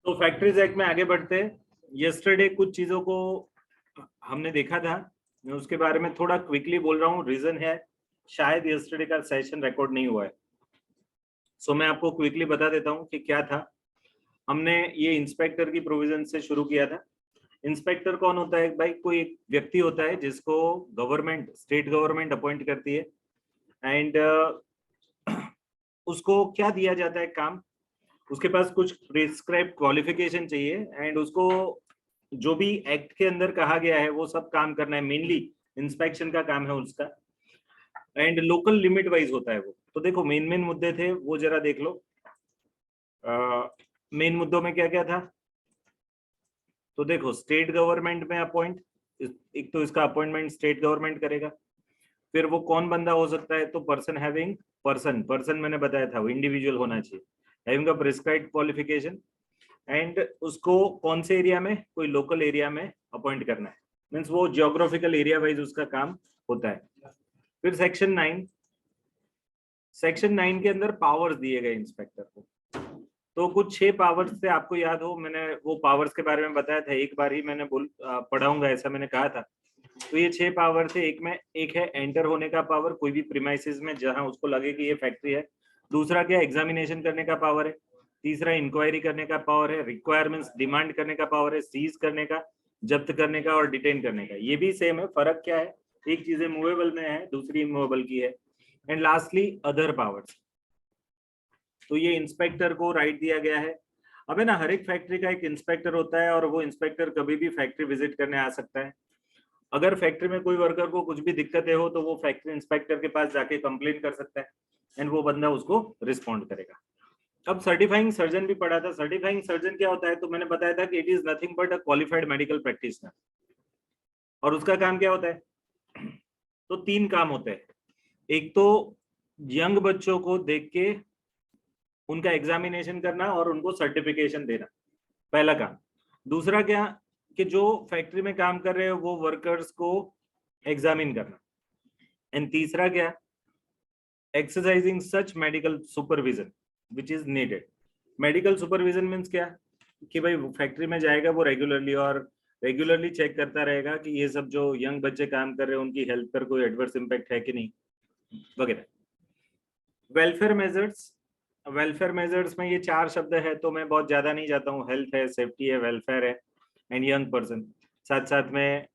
तो factories act में आगे बढ़ते हैं। यस्टरडे कुछ चीजों को हमने देखा था, मैं उसके बारे में थोड़ा क्विकली बोल रहा हूँ। रीजन है शायद यस्टरडे का सेशन रिकॉर्ड नहीं हुआ है, सो मैं आपको क्विकली बता देता हूँ कि क्या था। हमने ये इंस्पेक्टर की प्रोविजन से शुरू किया था। इंस्पेक्टर कौन होता है भाई? कोई एक व्यक्ति होता है जिसको गवर्नमेंट, स्टेट गवर्नमेंट अपॉइंट करती है एंड उसको क्या दिया जाता है काम, उसके पास कुछ प्रिस्क्राइब क्वालिफिकेशन चाहिए एंड उसको जो भी एक्ट के अंदर कहा गया है वो सब काम करना है। मेनली इंस्पेक्शन का काम है उसका, एंड लोकल लिमिट वाइज होता है वो। तो देखो मेन मेन मुद्दे थे वो जरा देख लो। मेन मुद्दों में क्या क्या था, तो देखो स्टेट गवर्नमेंट में अपॉइंट, एक तो इसका अपॉइंटमेंट स्टेट गवर्नमेंट करेगा। फिर वो कौन बंदा हो सकता है? तो पर्सन हैविंग, पर्सन मैंने बताया था वो इंडिविजुअल होना चाहिए, having a prescribed qualification and उसको कौन से एरिया में? कोई लोकल एरिया में अपॉइंट करना है, मीन्स वो जियोग्राफिकल एरिया वाइज उसका काम होता है। फिर सेक्शन 9 के अंदर पावर्स दिए गए इंस्पेक्टर को। तो कुछ 6 पावर्स थे, आपको याद हो मैंने वो पावर्स के बारे में बताया था, एक बार ही मैंने पढ़ाऊंगा ऐसा मैंने कहा था। तो ये 6 पावर थे। एक है एंटर होने का पावर कोई भी प्रीमाइसेस में जहां उसको लगे कि ये फैक्ट्री है। दूसरा क्या? एग्जामिनेशन करने का पावर है। तीसरा इंक्वायरी करने का पावर है। रिक्वायरमेंट्स डिमांड करने का पावर है। सीज करने का, जब्त करने का और डिटेन करने का। ये भी सेम है, फर्क क्या है? एक चीजें मूवेबल में है, दूसरी इमूवेबल की है। And lastly other powers. तो ये इंस्पेक्टर को राइट दिया गया है। अब है ना, हर एक फैक्ट्री का एक इंस्पेक्टर होता है और वो इंस्पेक्टर कभी भी फैक्ट्री विजिट करने आ सकता है। अगर फैक्ट्री में कोई वर्कर को कुछ भी दिक्कतें हो तो वो फैक्ट्री इंस्पेक्टर के पास जाके कंप्लेन कर सकता है एंड वो बंदा उसको रिस्पॉन्ड करेगा। अब सर्टिफाइंग सर्जन भी पढ़ा था। सर्टिफाइंग सर्जन क्या होता है? तो मैंने बताया था कि it is nothing but a qualified medical practitioner. और उसका काम क्या होता है? तो 3 काम होते हैं। एक तो यंग बच्चों को देख के उनका एग्जामिनेशन करना और उनको सर्टिफिकेशन देना, पहला काम। दूसरा क्या? कि जो फैक्ट्री में काम कर रहे हो वो वर्कर्स को एग्जामिन करना। एंड तीसरा क्या? Exercising such medical supervision which is needed. Medical supervision means क्या? कि भाई फैक्ट्री में जाएगा वो रेगुलरली और रेगुलरली चेक करता रहेगा कि ये सब जो यंग बच्चे काम कर रहे हैं उनकी हेल्थ पर कोई एडवर्स इम्पैक्ट है कि नहीं, वगैरह। वेलफेयर मेजर्स, वेलफेयर मेजर्स में ये 4 शब्द है तो मैं बहुत ज्यादा नहीं जाता हूँ। हेल्थ है, सेफ्टी है, वेलफेयर है एंड यंग पर्सन। साथ साथ में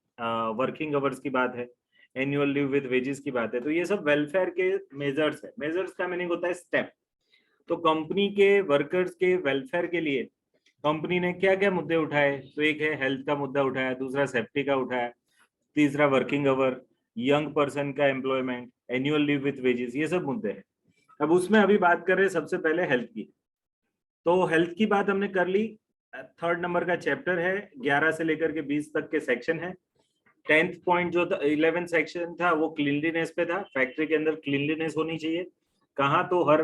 वर्किंग आवर्स की बात है, एनुअल लीव विद वेजेस की बात है। तो ये सब वेलफेयर के मेजर्स है। मेजर्स का मीनिंग होता है स्टेप। तो कंपनी के वर्कर्स के वेलफेयर के लिए कंपनी ने क्या क्या मुद्दे उठाए? तो एक है हेल्थ का मुद्दा उठाया, दूसरा सेफ्टी का उठाया, तीसरा वर्किंग आवर, यंग पर्सन का employment, annual leave with wages, ये सब मुद्दे हैं। अब उसमें अभी बात कर रहे हैं सबसे पहले हेल्थ की। तो हेल्थ की बात हमने कर ली। 3rd नंबर का चैप्टर है, 11 से लेकर के 20 तक के सेक्शन है। 10th पॉइंट जो था, 11th सेक्शन था वो क्लीनलीनेस पे था। फैक्ट्री के अंदर क्लीनलीनेस होनी चाहिए। कहाँ? तो हर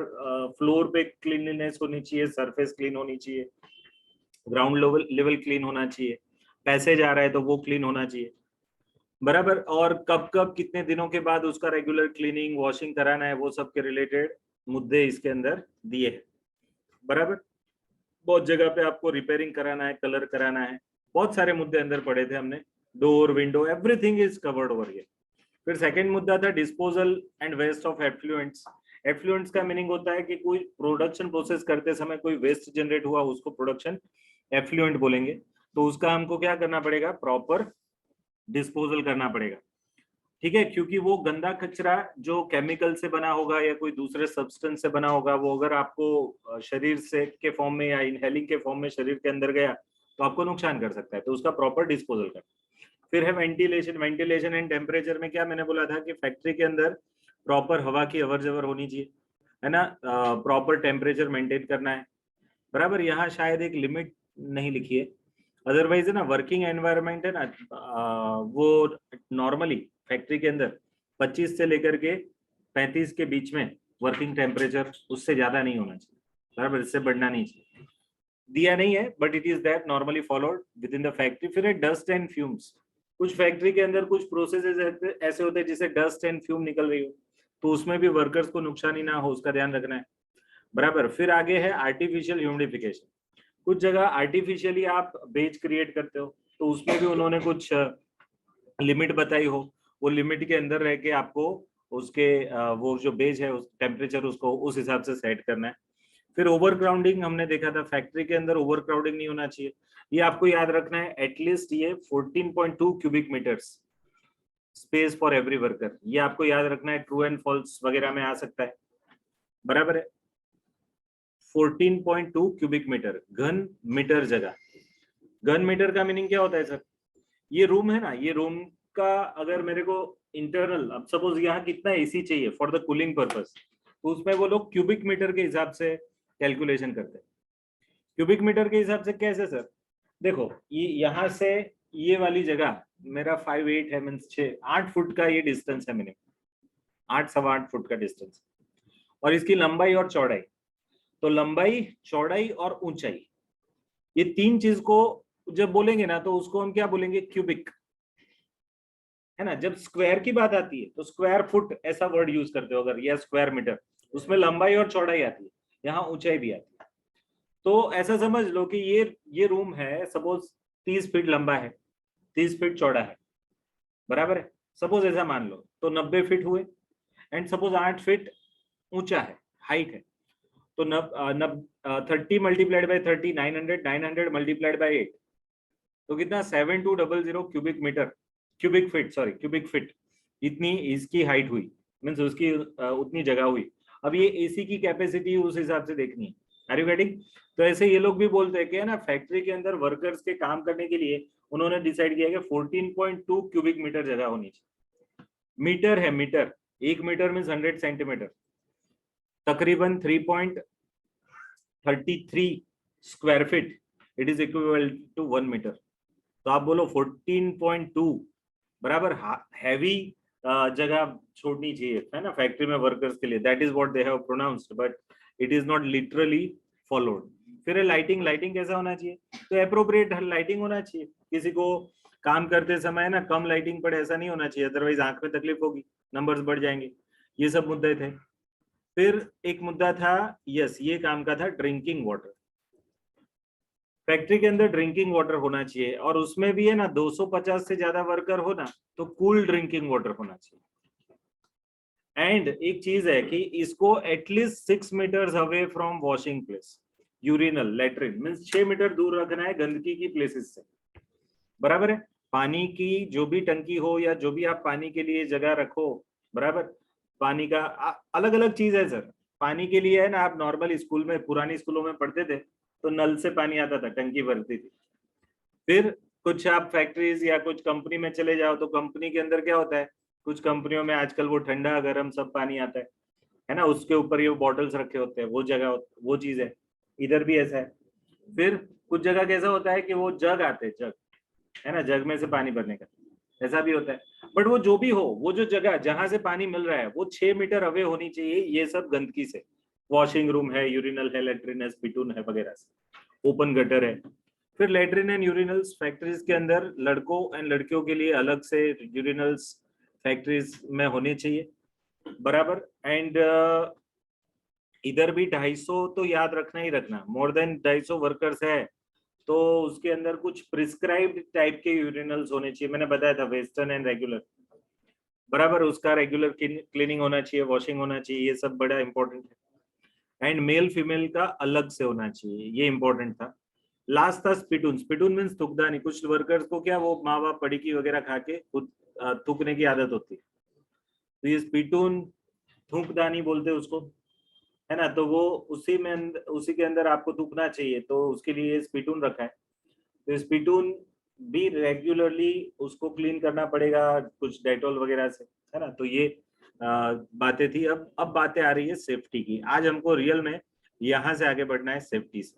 फ्लोर पे क्लीनलीनेस होनी चाहिए, सरफेस क्लीन होनी चाहिए, ग्राउंड लेवल क्लीन होना चाहिए, पैसेज आ रहा है तो वो क्लीन होना चाहिए, बराबर। और कब कब कितने दिनों के बाद उसका रेगुलर क्लीनिंग वॉशिंग कराना है, वो सब के रिलेटेड मुद्दे इसके अंदर दिए हैं, बराबर। बहुत जगह पे आपको रिपेयरिंग कराना है, कलर कराना है, बहुत सारे मुद्दे अंदर पड़े थे हमने। Door, window, everything is covered over here. फिर सेकंड मुद्दा था disposal and waste of effluents. Effluents का मीनिंग होता है कि कोई प्रोडक्शन प्रोसेस करते समय कोई वेस्ट जनरेट हुआ, उसको प्रोडक्शन एफ्लुएंट बोलेंगे। तो उसका हमको क्या करना पड़ेगा? प्रॉपर डिस्पोजल करना पड़ेगा, ठीक है। क्योंकि वो गंदा कचरा जो केमिकल से बना होगा या कोई दूसरे सब्सटेंस से बना होगा, वो अगर आपको शरीर से के फॉर्म में या इनहेलिंग के फॉर्म में शरीर के अंदर गया तो आपको नुकसान कर सकता है। तो उसका प्रॉपर डिस्पोजल करना। फिर है वेंटिलेशन। वेंटिलेशन एंड टेम्परेचर में क्या मैंने बोला था कि फैक्ट्री के अंदर प्रॉपर हवा की अवर जवर होनी चाहिए, है ना। प्रॉपर टेम्परेचर मेंटेन करना है, बराबर। यहाँ शायद एक लिमिट नहीं लिखी है, अदरवाइज है ना वर्किंग एनवायरनमेंट है ना, वो नॉर्मली फैक्ट्री के अंदर 25 से लेकर के 35 के बीच में वर्किंग टेम्परेचर, उससे ज्यादा नहीं होना चाहिए, बराबर। इससे बढ़ना नहीं चाहिए। दिया नहीं है but it is that normally followed with in the factory. फिर है डस्ट एंड फ्यूम्स। कुछ फैक्ट्री के अंदर कुछ प्रोसेसेस ऐसे होते हैं जिससे डस्ट एंड फ्यूम निकल रही हो, तो उसमें भी वर्कर्स को नुकसान ही ना हो उसका ध्यान रखना है, बराबर। फिर आगे है आर्टिफिशियल ह्यूमिडिफिकेशन। कुछ जगह आर्टिफिशियली आप बेज क्रिएट करते हो, तो उसमें भी उन्होंने कुछ लिमिट बताई हो, वो लिमिट के अंदर रह के आपको उसके वो जो बेज है उस टेम्परेचर उसको उस हिसाब से सेट करना है। फिर ओवर क्राउडिंग हमने देखा था, फैक्ट्री के अंदर ओवर क्राउडिंग नहीं होना चाहिए, ये आपको याद रखना है। एटलीस्ट ये 14.2 cubic metres space for every worker, ये आपको याद रखना है। ट्रू एंड फॉल्स वगैरह में आ सकता है, बराबर है। 14.2 क्यूबिक मीटर, घन मीटर जगह। घन मीटर का मीनिंग क्या होता है सर? ये रूम है ना, ये रूम का अगर मेरे को इंटरनल, अब सपोज यहाँ कितना एसी चाहिए फॉर द कूलिंग पर्पस, तो उसमें वो लोग क्यूबिक मीटर के हिसाब से कैलकुलेशन करते हैं। क्यूबिक मीटर के हिसाब से कैसे सर? देखो ये यहाँ से ये वाली जगह मेरा 5'8" है, मीन्स 8 फुट का ये डिस्टेंस है मिनिमम, 8 सवा 8 फुट का डिस्टेंस। और इसकी लंबाई और चौड़ाई, तो लंबाई चौड़ाई और ऊंचाई, ये तीन चीज को जब बोलेंगे ना तो उसको हम क्या बोलेंगे? क्यूबिक, है ना। जब स्क्वायर की बात आती है तो स्क्वायर फुट ऐसा वर्ड यूज करते हो अगर, या स्क्वायर मीटर, उसमें लंबाई और चौड़ाई आती है, यहाँ ऊंचाई भी आती है। तो ऐसा समझ लो कि ये रूम है, सपोज 30 फीट लंबा है, 30 फीट चौड़ा है, बराबर है। सपोज ऐसा मान लो, तो 90 फीट हुए। एंड सपोज 8 फीट ऊंचा है, हाइट है, तो 30 मल्टीप्लाइड बाई 30 900, 900 मल्टीप्लाइड बाई 8, तो कितना? 7200 cubic metre, cubic feet, sorry cubic feet, इतनी इसकी हाइट हुई, मीन्स उसकी उतनी जगह हुई। अब ये एसी की कैपेसिटी उस हिसाब से देखनी है। Are you getting? तो ऐसे ये लोग भी बोलते हैं कि है ना, फैक्ट्री के अंदर वर्कर्स के काम करने के लिए उन्होंने डिसाइड किया कि 14.2 क्यूबिक मीटर जगह होनी चाहिए। मीटर है, मीटर, 1 मीटर मीन्स 100 सेंटीमीटर, तकरीबन 3.33 square feet, it is equivalent to 1 metre. तो आप बोलो 14.2 बराबर हैवी जगह छोड़नी चाहिए, है ना, फैक्ट्री में वर्कर्स के लिए। That is what they have pronounced, but it is not literally followed. फिर लाइटिंग, लाइटिंग कैसा होना चाहिए? तो एप्रोप्रिएट लाइटिंग होना चाहिए। किसी को काम करते समय ना कम लाइटिंग पड़े ऐसा नहीं होना चाहिए, अदरवाइज आंख में तकलीफ होगी, नंबर्स बढ़ जाएंगे। ये सब मुद्दे थे। फिर एक मुद्दा था, यस, ये काम का था ड्रिंकिंग वाटर। फैक्ट्री के अंदर ड्रिंकिंग वाटर होना चाहिए, और उसमें भी है ना 250 से ज्यादा वर्कर हो ना तो कूल ड्रिंकिंग वाटर होना चाहिए। एंड एक चीज है कि इसको at least 6 metres away from washing place, urinal, latrine, means 6 metre दूर रखना है गंदगी की प्लेसेस से, बराबर है। पानी की जो भी टंकी हो या जो भी आप पानी के लिए जगह रखो, बराबर, पानी का अलग अलग चीज है सर। पानी के लिए है ना, आप नॉर्मल स्कूल में, पुरानी स्कूलों में पढ़ते थे तो नल से पानी आता था, टंकी भरती थी। फिर कुछ आप फैक्ट्रीज या कुछ कंपनी में चले जाओ तो कंपनी के अंदर क्या होता है, कुछ कंपनियों में आजकल वो ठंडा गर्म सब पानी आता है ना, उसके ऊपर ये बॉटल्स रखे होते हैं, वो जगह, वो चीज है। इधर भी ऐसा है। फिर कुछ जगह कैसा होता है कि वो जग आते हैं, जग, है ना, जग में से पानी भरने का, ऐसा भी होता है। बट वो जो भी हो, वो जो जगह जहां से पानी मिल रहा है वो 6 मीटर अवे होनी चाहिए ये सब गंदगी से। वॉशिंग रूम है, यूरिनल है, लेट्रिन है, स्पिटून है वगैरह से, ओपन गटर है। फिर लेट्रिन एंड यूरिनल्स फैक्ट्रीज के अंदर लड़कों एंड लड़कियों के लिए अलग से यूरिनल्स फैक्ट्रीज में होने चाहिए, बराबर। एंड इधर भी 250 तो याद रखना ही रखना, मोर देन 250 वर्कर्स है तो उसके अंदर कुछ प्रिस्क्राइब्ड टाइप के यूरिनल्स होने चाहिए। मैंने बताया था वेस्टर्न एंड रेगुलर, बराबर, उसका रेगुलर क्लीनिंग होना चाहिए, वॉशिंग होना चाहिए, ये सब बड़ा इंपॉर्टेंट है। एंड मेल फीमेल का अलग से होना चाहिए, ये इंपॉर्टेंट था। लास्ट था स्पिटून। Spittoon means थूकदानी। कुछ वर्कर्स को क्या, वो माँ बाप पड़ीकी वगैरह खा के खुद थूकने की आदत होती है, तो ये स्पिटून, थूकदानी बोलते हैं उसको, है ना। तो वो उसी के अंदर आपको थूकना चाहिए, तो उसके लिए स्पिटून रखा है। तो स्पिटून भी रेगुलरली उसको क्लीन करना पड़ेगा कुछ डेटॉल वगैरह से, है ना। तो ये बातें थी। अब बातें आ रही है सेफ्टी की। आज हमको रियल में यहाँ से आगे बढ़ना है सेफ्टी से,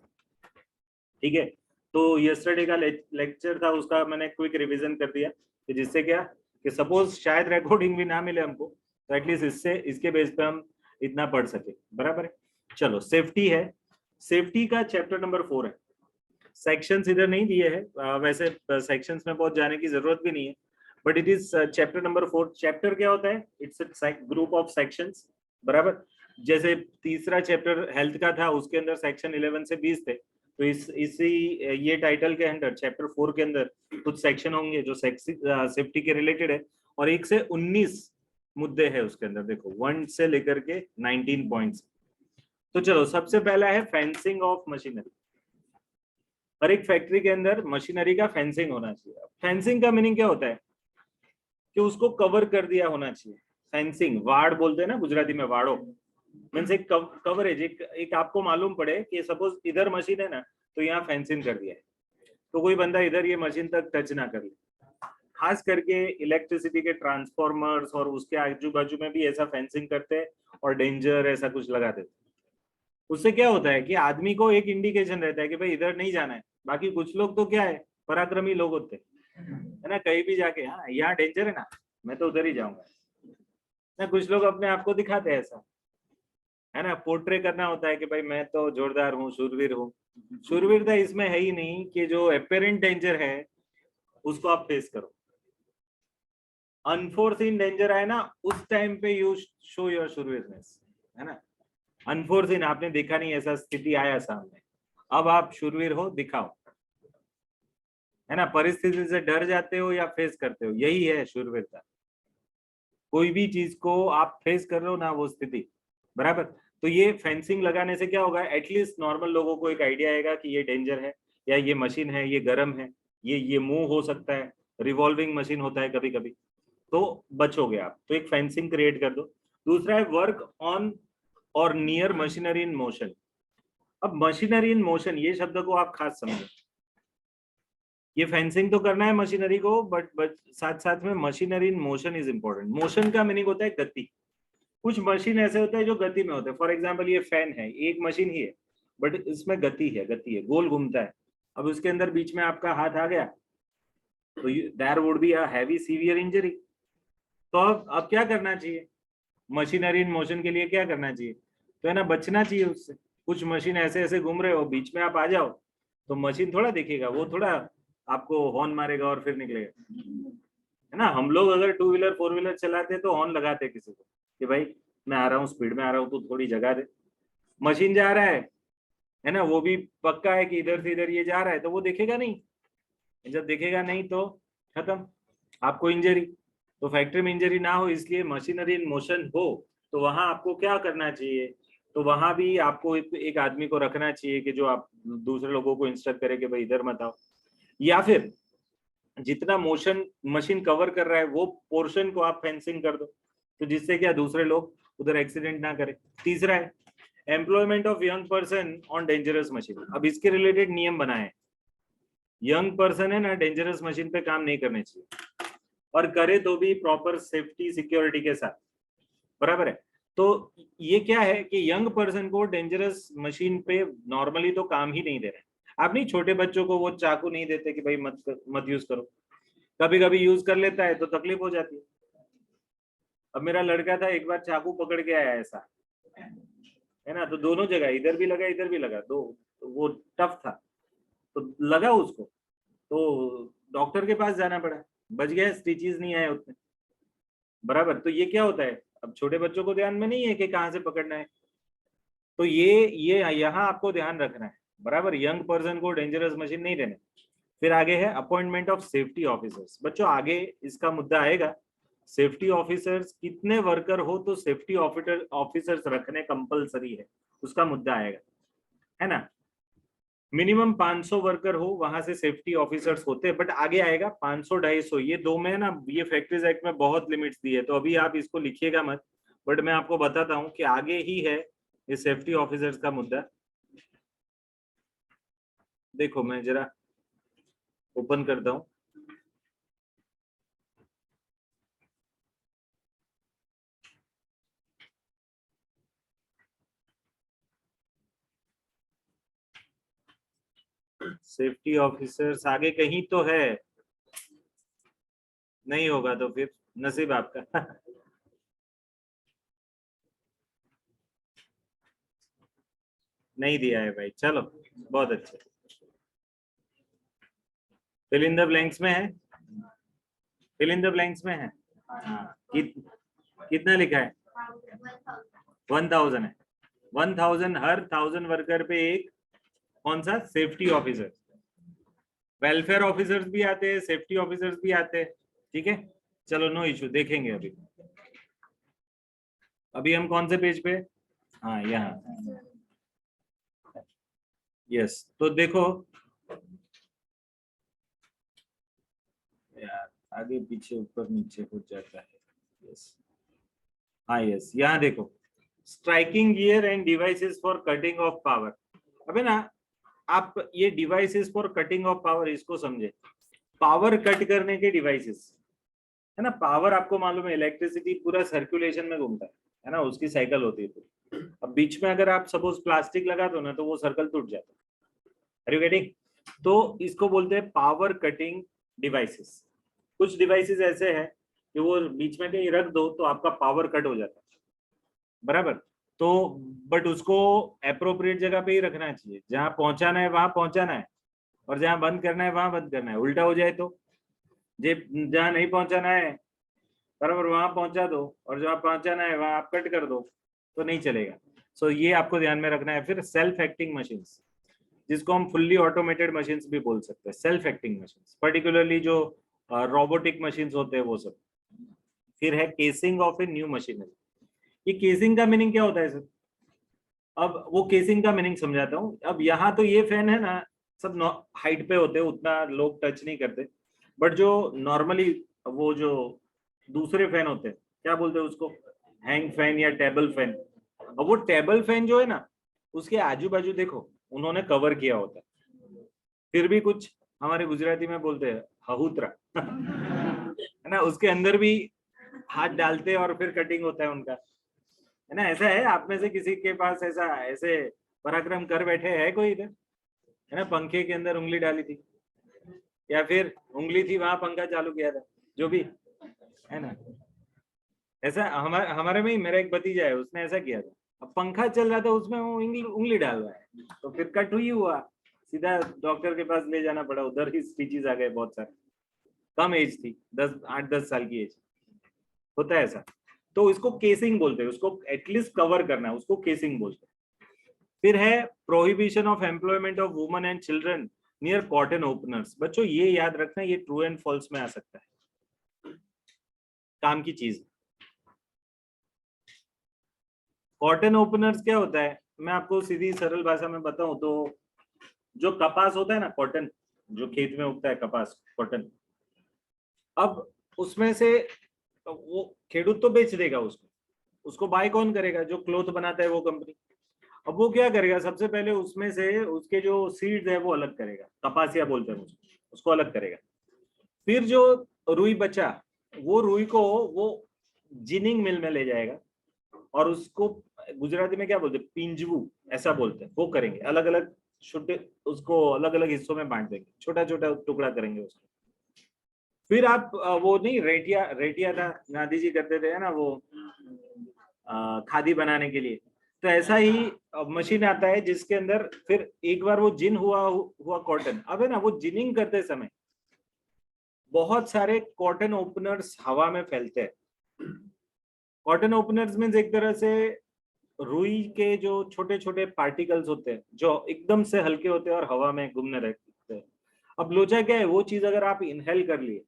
ठीक है। तो यस्टरडे का लेक्चर था, उसका मैंने क्विक रिवीजन कर दिया कि जिससे क्या कि सपोज शायद रिकॉर्डिंग भी ना मिले हमको, तो एटलीस्ट इसके बेस पे हम इतना पढ़ सके, बराबर है। चलो, सेफ्टी है। सेफ्टी का चैप्टर नंबर 4 है। सेक्शंस इधर नहीं दिए हैं, वैसे सेक्शंस में बहुत जाने की जरूरत भी नहीं है, but it is chapter number 4। Chapter क्या होता है? It's a group of sections, बराबर। जैसे तीसरा चैप्टर हेल्थ का था, उसके अंदर सेक्शन 11 से 20 थे, तो इसी ये टाइटल के अंदर चैप्टर 4 के अंदर कुछ सेक्शन होंगे जो सेफ्टी के रिलेटेड है, और 1 से 19 मुद्दे हैं उसके अंदर। देखो 1 से लेकर के 19 पॉइंट्स। तो चलो सबसे पहला है फेंसिंग ऑफ मशीनरी। हर एक फैक्ट्री के अंदर मशीनरी का फेंसिंग होना चाहिए। फेंसिंग का मीनिंग क्या होता है कि उसको कवर कर दिया होना चाहिए। फेंसिंग वाड़ बोलते हैं ना गुजराती में, वाड़ो मीन्स एक कवरेज, एक आपको मालूम पड़े कि सपोज इधर मशीन है ना, तो यहाँ फेंसिंग कर दिया है, तो कोई बंदा इधर ये मशीन तक टच ना कर ले। खास करके इलेक्ट्रिसिटी के ट्रांसफॉर्मर्स और उसके आजू बाजू में भी ऐसा फेंसिंग करते हैं और डेंजर ऐसा कुछ लगा देते। उससे क्या होता है कि आदमी को एक इंडिकेशन रहता है कि भाई इधर नहीं जाना है। बाकी कुछ लोग तो क्या है, पराक्रमी लोग होते है ना, कहीं भी जाके हाँ यहाँ डेंजर है ना, मैं तो उधर ही जाऊंगा ना। कुछ लोग अपने आप को दिखाते हैं ऐसा, है ना, पोर्ट्रे करना होता है कि भाई मैं तो जोरदार हूँ, शूरवीर हूँ। शूरवीरता इसमें है ही नहीं कि जो अपेरेंट डेंजर है उसको आप फेस करो। अनफोर्सीन डेंजर आए ना, उस टाइम पे यू शो योर शूरवीरनेस, है ना। अनफोर्सीन आपने देखा नहीं, ऐसा स्थिति आया सामने, अब आप शूरवीर हो, दिखाओ, है ना। परिस्थिति से डर जाते हो या फेस करते हो, यही है शूरवीरता। कोई भी चीज को आप फेस कर रहे हो ना, वो स्थिति, बराबर। तो ये फेंसिंग लगाने से क्या होगा, एटलीस्ट नॉर्मल लोगों को एक आइडिया आएगा कि ये डेंजर है, या ये मशीन है, ये गर्म है, ये मूव हो सकता है, रिवॉल्विंग मशीन होता है कभी कभी, तो बचोगे आप। तो एक फेंसिंग क्रिएट कर दो। दूसरा है वर्क ऑन और नियर मशीनरी इन मोशन। अब मशीनरी इन मोशन ये शब्द को आप खास समझो। ये फेंसिंग तो करना है मशीनरी को, बट साथ साथ में machinery in motion is important. Motion का मीनिंग होता है गति। कुछ मशीन ऐसे होते हैं जो गति में होते हैं। फॉर एग्जाम्पल ये फैन है, एक मशीन ही है, बट इसमें गति है, गोल घूमता है। अब उसके अंदर बीच में आपका हाथ आ गया तो there would be a heavy severe injury. तो अब क्या करना चाहिए, मशीनरी इन मोशन के लिए क्या करना चाहिए, तो है ना, बचना चाहिए उससे। कुछ मशीन ऐसे ऐसे घूम रहे हो, बीच में आप आ जाओ तो मशीन थोड़ा देखेगा, वो थोड़ा आपको हॉर्न मारेगा और फिर निकलेगा, है ना। हम लोग अगर 2 व्हीलर 4 व्हीलर चलाते तो हॉर्न लगाते किसी को कि भाई मैं आ रहा हूँ, स्पीड में आ रहा हूँ, तो थोड़ी जगह दे। मशीन जा रहा है ना, वो भी पक्का है कि इधर से इधर ये जा रहा है, तो वो देखेगा नहीं। जब देखेगा नहीं तो खत्म, आपको इंजरी। तो फैक्ट्री में इंजरी ना हो इसलिए मशीनरी इन मोशन हो, तो वहां आपको क्या करना चाहिए, तो वहां भी आपको एक आदमी को रखना चाहिए कि जो आप दूसरे लोगों को इंस्ट्रक्ट करे कि भाई इधर मत आओ। या फिर जितना मोशन मशीन कवर कर रहा है वो पोर्शन को आप फेंसिंग कर दो, तो जिससे क्या दूसरे लोग उधर एक्सीडेंट ना करें। तीसरा है employment of young person on dangerous machine. अब इसके रिलेटेड नियम बनाए। यंग पर्सन है ना, डेंजरस मशीन पे काम नहीं करने चाहिए, और करे तो भी प्रॉपर सेफ्टी सिक्योरिटी के साथ, बराबर है। तो ये क्या है कि यंग पर्सन को डेंजरस मशीन पे नॉर्मली तो काम ही नहीं दे रहे। आप नहीं, छोटे बच्चों को वो चाकू नहीं देते कि भाई मत यूज करो, कभी कभी यूज कर लेता है तो तकलीफ हो जाती है। अब मेरा लड़का था, एक बार चाकू पकड़ के आया ऐसा, है ना, तो दोनों जगह, इधर भी लगा इधर भी लगा, तो वो टफ था, तो लगा उसको, तो डॉक्टर के पास जाना पड़ा। बच गया, स्टिचेस नहीं आए उतने, बराबर। तो ये क्या होता है, अब छोटे बच्चों को ध्यान में नहीं है कि कहाँ से पकड़ना है, तो ये यहाँ आपको ध्यान रखना है, बराबर। यंग पर्सन को डेंजरस मशीन नहीं देने। फिर आगे है अपॉइंटमेंट ऑफ सेफ्टी ऑफिसर्स। बच्चों आगे इसका मुद्दा आएगा, सेफ्टी ऑफिसर्स कितने वर्कर हो तो सेफ्टी ऑफिसर्स रखने कंपलसरी है, उसका मुद्दा आएगा, है ना। मिनिमम 500 वर्कर हो वहां से सेफ्टी ऑफिसर्स होते हैं, बट आगे आएगा 500 250, ये दो में ना, ये फैक्ट्रीज एक्ट में बहुत लिमिट्स दी है, तो अभी आप इसको लिखिएगा मत, बट मैं आपको बताता हूँ कि आगे ही है ये सेफ्टी ऑफिसर्स का मुद्दा। देखो मैं जरा ओपन करता हूँ। सेफ्टी ऑफिसर्स आगे कहीं तो है, नहीं होगा तो फिर नसीब आपका। नहीं दिया है भाई, चलो बहुत अच्छे। फिल इन द ब्लैंक्स में है, फिल इन द ब्लैंक्स में है। हाँ, कितना लिखा है, 1000 है। 1000 हर 1000 वर्कर पे एक कौन सा? Safety officer. वेलफेयर ऑफिसर्स भी आते हैं, सेफ्टी ऑफिसर्स भी आते हैं, ठीक है। चलो नो इशू, देखेंगे अभी। अभी हम कौन से पेज पे? हाँ यहाँ, यस। तो देखो यार, आगे पीछे ऊपर नीचे हो जाता है। यस, हाँ यस, यहाँ देखो, striking gear end devices for cutting of power. अबे ना, आप ये devices for cutting of power इसको समझे, पावर कट करने के डिवाइसेस है ना। पावर आपको मालूम है, इलेक्ट्रिसिटी पूरा सर्कुलेशन में घूमता है ना, उसकी साइकिल होती है पूरी। अब बीच में अगर आप सपोज प्लास्टिक लगा दो ना, तो वो सर्कल टूट जाता है। Are you getting? तो इसको बोलते हैं पावर कटिंग डिवाइसेस। कुछ डिवाइसेस ऐसे हैं कि वो बीच में कहीं रख दो तो आपका पावर कट हो जाता है, बराबर। तो बट उसको अप्रोप्रिएट जगह पे ही रखना चाहिए, जहां पहुंचाना है वहां पहुंचाना है, और जहां बंद करना है वहां बंद करना है। उल्टा हो जाए तो, जे जहां नहीं पहुंचाना है बराबर वहां पहुंचा दो, और जहां पहुंचाना है वहां आप कट कर दो, तो नहीं चलेगा। सो ये आपको ध्यान में रखना है। फिर सेल्फ एक्टिंग मशीन्स, जिसको हम फुल्ली ऑटोमेटेड मशीन्स भी बोल सकते हैं, सेल्फ एक्टिंग मशीन्स, पर्टिकुलरली जो रोबोटिक मशीन्स होते हैं वो सब। फिर है casing of a new machinery. ये केसिंग का मीनिंग क्या होता है सर? अब वो केसिंग का मीनिंग समझाता हूँ। अब यहाँ तो ये फैन है ना, सब हाइट पे होते हैं, उतना लोग टच नहीं करते। बट जो नॉर्मली वो जो दूसरे फैन होते हैं, क्या बोलते हैं उसको, हैंग फैन या टेबल फैन। अब वो टेबल फैन जो है ना, उसके आजू बाजू देखो उन्होंने कवर किया होता है। फिर भी कुछ हमारे गुजराती में बोलते हैं हहुत्रा है ना, उसके अंदर भी हाथ डालते हैं और फिर कटिंग होता है उनका, है ना। ऐसा है आप में से किसी के पास ऐसा ऐसे पराक्रम कर बैठे है कोई इधर, है ना, पंखे के अंदर उंगली डाली थी, या फिर उंगली थी वहां पंखा चालू किया था, जो भी है ना। ऐसा हमारे में ही मेरा एक भतीजा है, उसने ऐसा किया था। अब पंखा चल रहा था, उसमें वो उंगली डाल रहा है, तो फिर कट हुई हुआ, सीधा डॉक्टर के पास ले जाना पड़ा। उधर ही स्टिचेस आ गए बहुत सारे। कम एज थी, 8-10 साल की एज, होता है ऐसा। तो इसको केसिंग बोलते हैं, उसको एटलीस्ट कवर करना है, उसको केसिंग बोलते हैं। फिर है prohibition of employment of women and children near cotton openers. बच्चों ये याद रखना, ये ट्रू एंड फॉल्स में आ सकता है, काम की चीज। कॉटन ओपनर्स क्या होता है, मैं आपको सीधी सरल भाषा में बताऊं तो, जो कपास होता है ना, कॉटन, जो खेत में उगता है कपास, कॉटन। अब उसमें से वो खेडूत तो बेच देगा उसको, उसको बाय कौन करेगा? जो क्लोथ बनाता है वो कंपनी। अब वो क्या करेगा, सबसे पहले उसमें से उसके जो सीड्स है वो अलग करेगा, कपासिया बोलते हैं उसको अलग करेगा। फिर जो रुई बचा, वो रुई को वो जिनिंग मिल में ले जाएगा, और उसको गुजराती में क्या बोलते हैं, पिंजवू ऐसा बोलते हैं। वो करेंगे अलग अलग छोटे, उसको अलग अलग हिस्सों में बांट देंगे, छोटा छोटा टुकड़ा करेंगे उसको। फिर आप वो नहीं, रेटिया रेटिया था, गांधी जी करते थे, है ना, वो खादी बनाने के लिए। तो ऐसा ही मशीन आता है जिसके अंदर फिर एक बार वो जिन हुआ कॉटन। अब है ना, वो जिनिंग करते समय बहुत सारे कॉटन ओपनर्स हवा में फैलते हैं। कॉटन ओपनर्स मीन्स एक तरह से रुई के जो छोटे छोटे पार्टिकल्स होते हैं, जो एकदम से हल्के होते हैं और हवा में घूमने रहते हैं। अब लोचा क्या है, वो चीज अगर आप इनहेल कर लिए,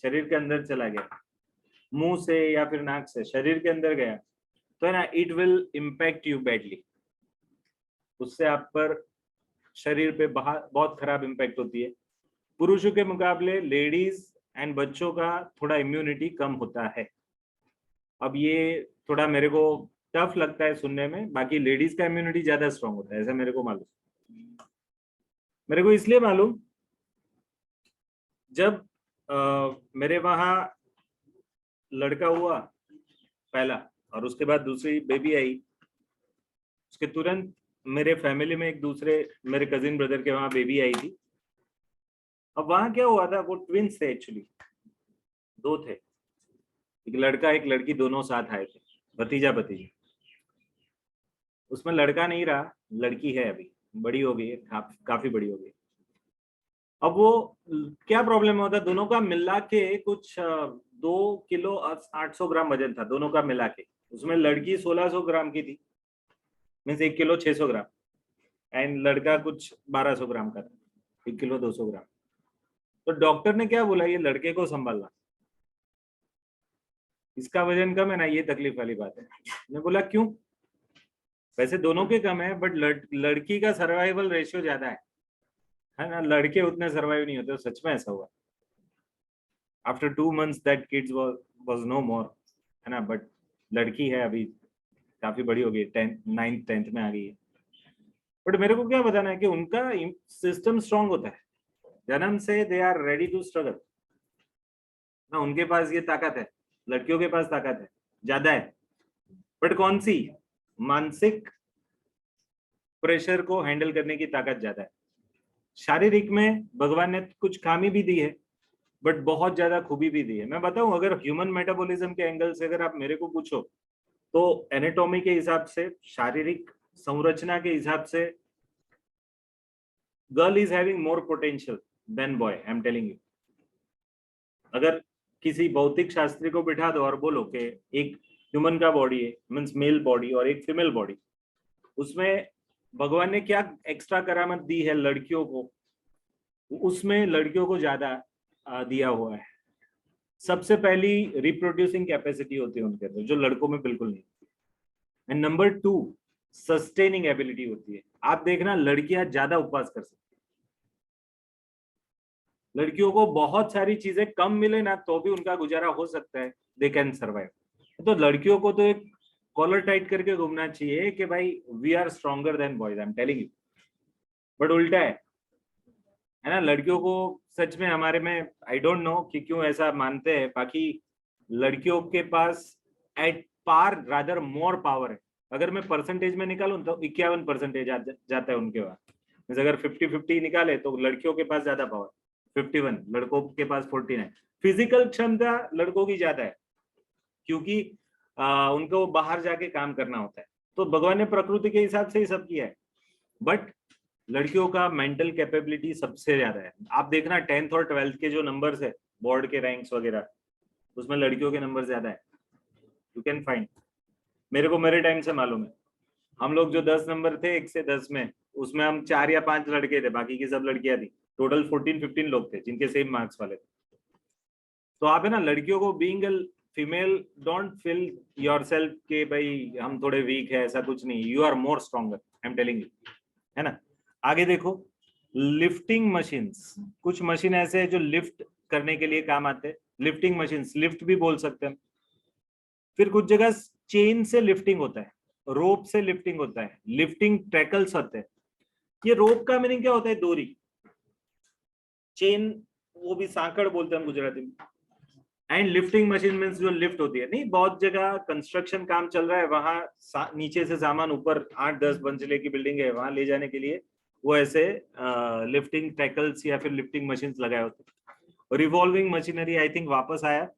शरीर के अंदर चला गया, मुंह से या फिर नाक से शरीर के अंदर गया, तो है ना, it will impact you badly. उससे आप पर शरीर पे बहुत खराब इम्पैक्ट होती है। पुरुषों के मुकाबले लेडीज एंड बच्चों का थोड़ा इम्यूनिटी कम होता है। अब ये थोड़ा मेरे को टफ लगता है सुनने में, बाकी लेडीज का इम्यूनिटी ज्यादा स्ट्रांग होता है, ऐसा मेरे को मालूम। मेरे को इसलिए मालूम, जब मेरे वहां लड़का हुआ पहला, और उसके बाद दूसरी बेबी आई, उसके तुरंत मेरे फैमिली में एक दूसरे मेरे कजिन ब्रदर के वहां बेबी आई थी। अब वहां क्या हुआ था, वो ट्विंस थे एक्चुअली, दो थे, एक लड़का एक लड़की, दोनों साथ आए थे, भतीजा भतीजी। उसमें लड़का नहीं रहा, लड़की है अभी, बड़ी हो गई है, काफी बड़ी हो गई। अब वो क्या प्रॉब्लम होता, दोनों का मिला के कुछ 2 किलो 800 ग्राम वजन था दोनों का मिला के। उसमें लड़की 1600 ग्राम की थी, मीन्स 1 किलो 600 ग्राम, एंड लड़का कुछ 1200 ग्राम का था, 1 किलो 200 ग्राम। तो डॉक्टर ने क्या बोला, ये लड़के को संभालना, इसका वजन कम है ना, ये तकलीफ वाली बात है। मैं बोला क्यों? वैसे दोनों के कम है, बट लड़की का सर्वाइवल रेशियो ज्यादा है ना, लड़के उतने सर्वाइव नहीं होते। सच में ऐसा हुआ। After 2 months that kids was no more, है ना, बट लड़की है अभी काफी बड़ी हो गई, 9th 10th में आ गई है। बट मेरे को क्या बताना है कि उनका सिस्टम स्ट्रांग होता है, जन्म से they are ready to struggle ना, उनके पास ये ताकत है। लड़कियों के पास ताकत है, ज्यादा है, बट कौन सी? मानसिक प्रेशर को हैंडल करने की ताकत ज्यादा है। शारीरिक में भगवान ने कुछ खामी भी दी है, बट बहुत ज्यादा खूबी भी दी है। मैं बताऊं, अगर ह्यूमन मेटाबॉलिज्म के एंगल से अगर आप मेरे को पूछो, तो एनाटॉमी के हिसाब से, शारीरिक संरचना के हिसाब से, girl is having more potential than boy, I am telling you. अगर किसी भौतिक शास्त्री को बिठा दो और बोलो कि एक ह्यूमन का बॉडी है, मीन्स मेल बॉडी, और एक फीमेल बॉडी, उसमें भगवान ने क्या एक्स्ट्रा करामत दी है लड़कियों को, उसमें लड़कियों को ज्यादा दिया हुआ है। सबसे पहली रिप्रोड्यूसिंग कैपेसिटी होती है उनके अंदर, जो लड़कों में बिल्कुल नहीं होती। एंड नंबर 2, सस्टेनिंग एबिलिटी होती है। आप देखना, लड़कियां ज्यादा उपवास कर सकती हैं। लड़कियों को बहुत सारी चीजें कम मिले ना, तो भी उनका गुजारा हो सकता है, दे कैन सर्वाइव। तो लड़कियों को तो एक कॉलर टाइट करके घूमना चाहिए कि भाई we are stronger than boys, I am telling you. But उल्टा है ना, लड़कियों को सच में हमारे में, आई डोंट नो कि क्यों ऐसा मानते हैं, बाकी लड़कियों के पास at par rather more power है। अगर मैं परसेंटेज में निकालूं तो 51% जाता है उनके पास। अगर 50-50 निकाले तो लड़कियों के पास ज्यादा पावर, 51, लड़कों के पास 49। फिजिकल क्षमता लड़कों की ज्यादा है, क्योंकि उनको बाहर जाके काम करना होता है। तो भगवान ने प्रकृति के हिसाब से ही सब किया है, बट लड़कियों का मेंटल कैपेबिलिटी सबसे ज्यादा है। आप देखना 10th और 12th के जो नंबर्स है, बोर्ड के रैंक्स वगैरह, उसमें लड़कियों के नंबर ज्यादा है। यू कैन फाइंड, मेरे को मेरे टाइम से मालूम है। हम लोग जो 10 नंबर थे 1 से 10 में, उसमें हम 4 या 5 लड़के थे, बाकी की सब लड़कियां थी। टोटल 14-15 लोग थे जिनके सेम मार्क्स वाले थे। तो आप है ना, लड़कियों को being a female, don't feel yourself के भाई हम थोड़े वीक है, ऐसा कुछ नहीं। You are more stronger, I am telling you, है ना। आगे देखो, लिफ्टिंग मशीन्स, कुछ मशीन ऐसे है जो लिफ्ट करने के लिए काम आते हैं। लिफ्टिंग मशीन्स, लिफ्ट भी बोल सकते हैं। फिर कुछ जगह चेन से लिफ्टिंग होता है, रोप से लिफ्टिंग होता है, लिफ्टिंग टैकल्स होते हैं। ये रोप का मीनिंग क्या होता है? डोरी। चेन, वो भी सांकड़ बोलते हैं हम गुजराती में। एंड लिफ्टिंग मशीन मीन्स जो लिफ्ट होती है। नहीं, बहुत जगह कंस्ट्रक्शन काम चल रहा है, वहां नीचे से सामान ऊपर 8-10 मंजिले की बिल्डिंग है, वहां ले जाने के लिए वो ऐसे लिफ्टिंग टैकल्स या फिर लिफ्टिंग मशीन लगाए होते। रिवॉल्विंग मशीनरी आई थिंक वापस आया,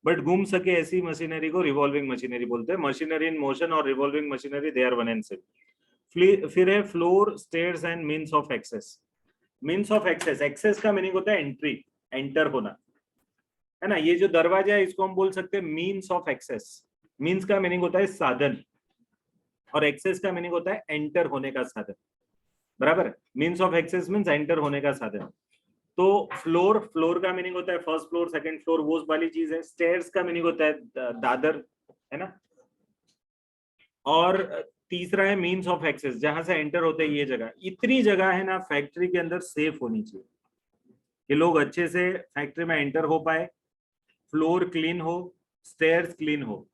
बट घूम सके ऐसी मशीनरी को रिवॉल्विंग मशीनरी बोलते हैं। मशीनरी इन मोशन और revolving machinery, they are one and same. फिर है floor, stairs and means of access. Means of access, access का मीनिंग होता है एंट्री, एंटर होना, है ना। ये जो दरवाजा है इसको हम बोल सकते हैं मीन्स ऑफ एक्सेस। मीन्स का मीनिंग होता है साधन, और एक्सेस का मीनिंग होता है एंटर होने का साधन, बराबर। Means of access means enter होने का साधन। तो फ्लोर, फ्लोर का मीनिंग होता है फर्स्ट फ्लोर, सेकंड फ्लोर, वो वाली चीज है। स्टेयर्स का मीनिंग होता है दादर, है ना। और तीसरा है मीन्स ऑफ एक्सेस, जहां से एंटर होते हैं ये जगह। इतनी जगह है ना फैक्ट्री के अंदर सेफ होनी चाहिए कि लोग अच्छे से फैक्ट्री में एंटर हो पाए, फ्लोर क्लीन हो, स्टेयर्स क्लीन हो।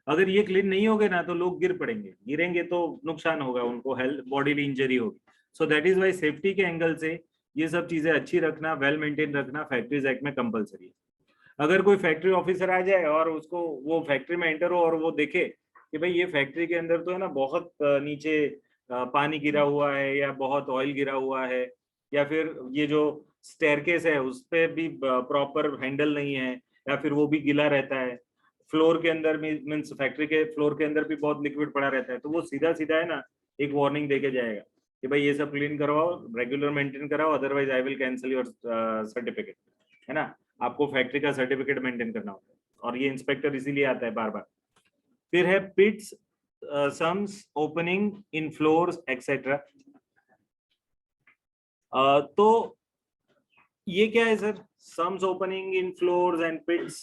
अगर ये क्लीन नहीं होगे ना तो लोग गिर पड़ेंगे, गिरेंगे तो नुकसान होगा उनको, हेल्थ बॉडीली इंजरी होगी। So that is why safety के एंगल से ये सब चीजें अच्छी रखना, वेल मेंटेन रखना फैक्ट्रीज एक्ट में कंपलसरी है। अगर कोई फैक्ट्री ऑफिसर आ जाए और उसको, वो फैक्ट्री में एंटर हो और वो देखे कि भाई ये फैक्ट्री के अंदर तो है ना बहुत नीचे पानी गिरा हुआ है, या बहुत ऑयल गिरा हुआ है, या फिर ये जो स्टेयरकेस है उस पे भी प्रॉपर हैंडल नहीं है, या फिर वो भी गीला रहता है, फ्लोर के अंदर मीन्स फैक्ट्री के फ्लोर के अंदर भी बहुत लिक्विड पड़ा रहता है, तो वो सीधा सीधा है ना एक वार्निंग देके जाएगा कि भाई ये सब क्लीन करवाओ, रेगुलर मेंटेन कराओ, otherwise I will cancel your certificate, है ना। आपको फैक्ट्री का सर्टिफिकेट मेंटेन करना होता है, और ये इंस्पेक्टर इसीलिए आता है बार बार। फिर है pits, sums, opening in floors etcetera. तो ये क्या है सर, sums opening in floors and pits.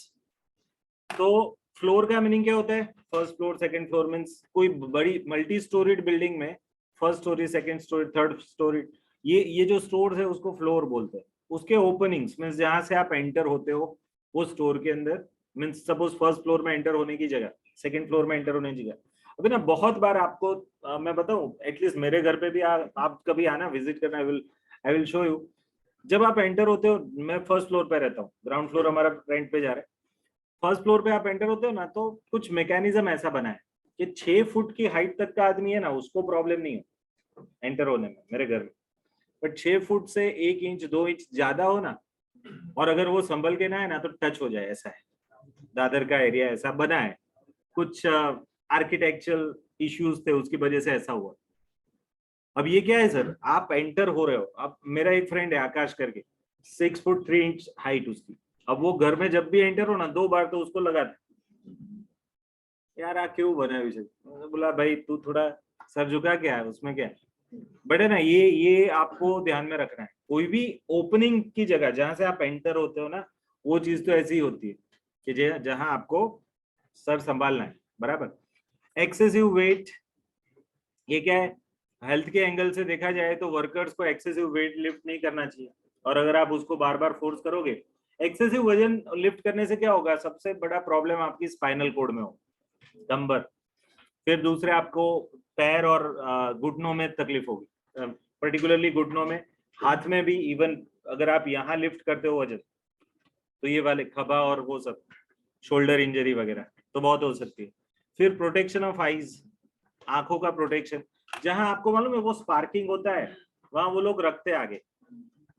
तो फ्लोर का मीनिंग क्या होता है, first floor second floor means कोई बड़ी मल्टी स्टोरीड बिल्डिंग में first story second story third story, ये जो स्टोर है उसको फ्लोर बोलते हैं। उसके ओपनिंग्स मीन्स जहां से आप एंटर होते हो वो स्टोर के अंदर, मीन्स सपोज फर्स्ट फ्लोर में एंटर होने की जगह, सेकंड फ्लोर में एंटर होने की जगह। अभी ना बहुत बार आपको मैं बताऊं, एटलीस्ट मेरे घर पे भी आप कभी आना विजिट करना, आई विल शो यू। जब आप एंटर होते हो, मैं फर्स्ट फ्लोर पे रहता हूँ, ग्राउंड फ्लोर हमारा रेंट पे जा रहा है। फर्स्ट फ्लोर पे आप एंटर होते हो ना, तो कुछ मैकेनिज्म ऐसा बना है कि 6 फुट की हाइट तक का आदमी है ना, उसको प्रॉब्लम नहीं है एंटर होने में मेरे घर में। बट 6 फुट से 1 इंच 2 इंच ज्यादा हो ना, और अगर वो संभल के ना है ना तो टच हो जाए, ऐसा है। दादर का एरिया ऐसा बना है, कुछ आर्किटेक्चरल इश्यूज थे उसकी वजह से ऐसा हुआ। अब ये क्या है सर, आप एंटर हो रहे हो, अब मेरा एक फ्रेंड है आकाश करके, 6 फुट 3 इंच हाइट उसकी। अब वो घर में जब भी एंटर हो ना, 2 बार तो उसको लगा यार आ क्यों बना है विषय। मैंने बोला भाई तू थोड़ा सर झुका क्या है, उसमें क्या है। बट है ना, ये आपको ध्यान में रखना है, कोई भी ओपनिंग की जगह जहां से आप एंटर होते हो ना, वो चीज तो ऐसी ही होती है कि जहां आपको सर संभालना है बराबर। एक्सेसिव वेट, ये क्या है, हेल्थ के एंगल से देखा जाए तो वर्कर्स को एक्सेसिव वेट लिफ्ट नहीं करना चाहिए। और अगर आप उसको बार बार फोर्स करोगे, एक्सेसिव वजन लिफ्ट करने से क्या होगा, सबसे बड़ा प्रॉब्लम आपकी स्पाइनल कोड में हो, कंबर। फिर दूसरे आपको पैर और घुटनों में तकलीफ होगी, पर्टिकुलरली घुटनों में, हाथ में भी। इवन अगर आप यहाँ लिफ्ट करते हो वजन, तो ये वाले खभा और वो सब शोल्डर इंजरी वगैरह तो बहुत हो सकती है। फिर प्रोटेक्शन ऑफ आईज, आंखों का प्रोटेक्शन, जहां आपको मालूम है वो स्पार्किंग होता है, वहां वो लोग रखते हैं आगे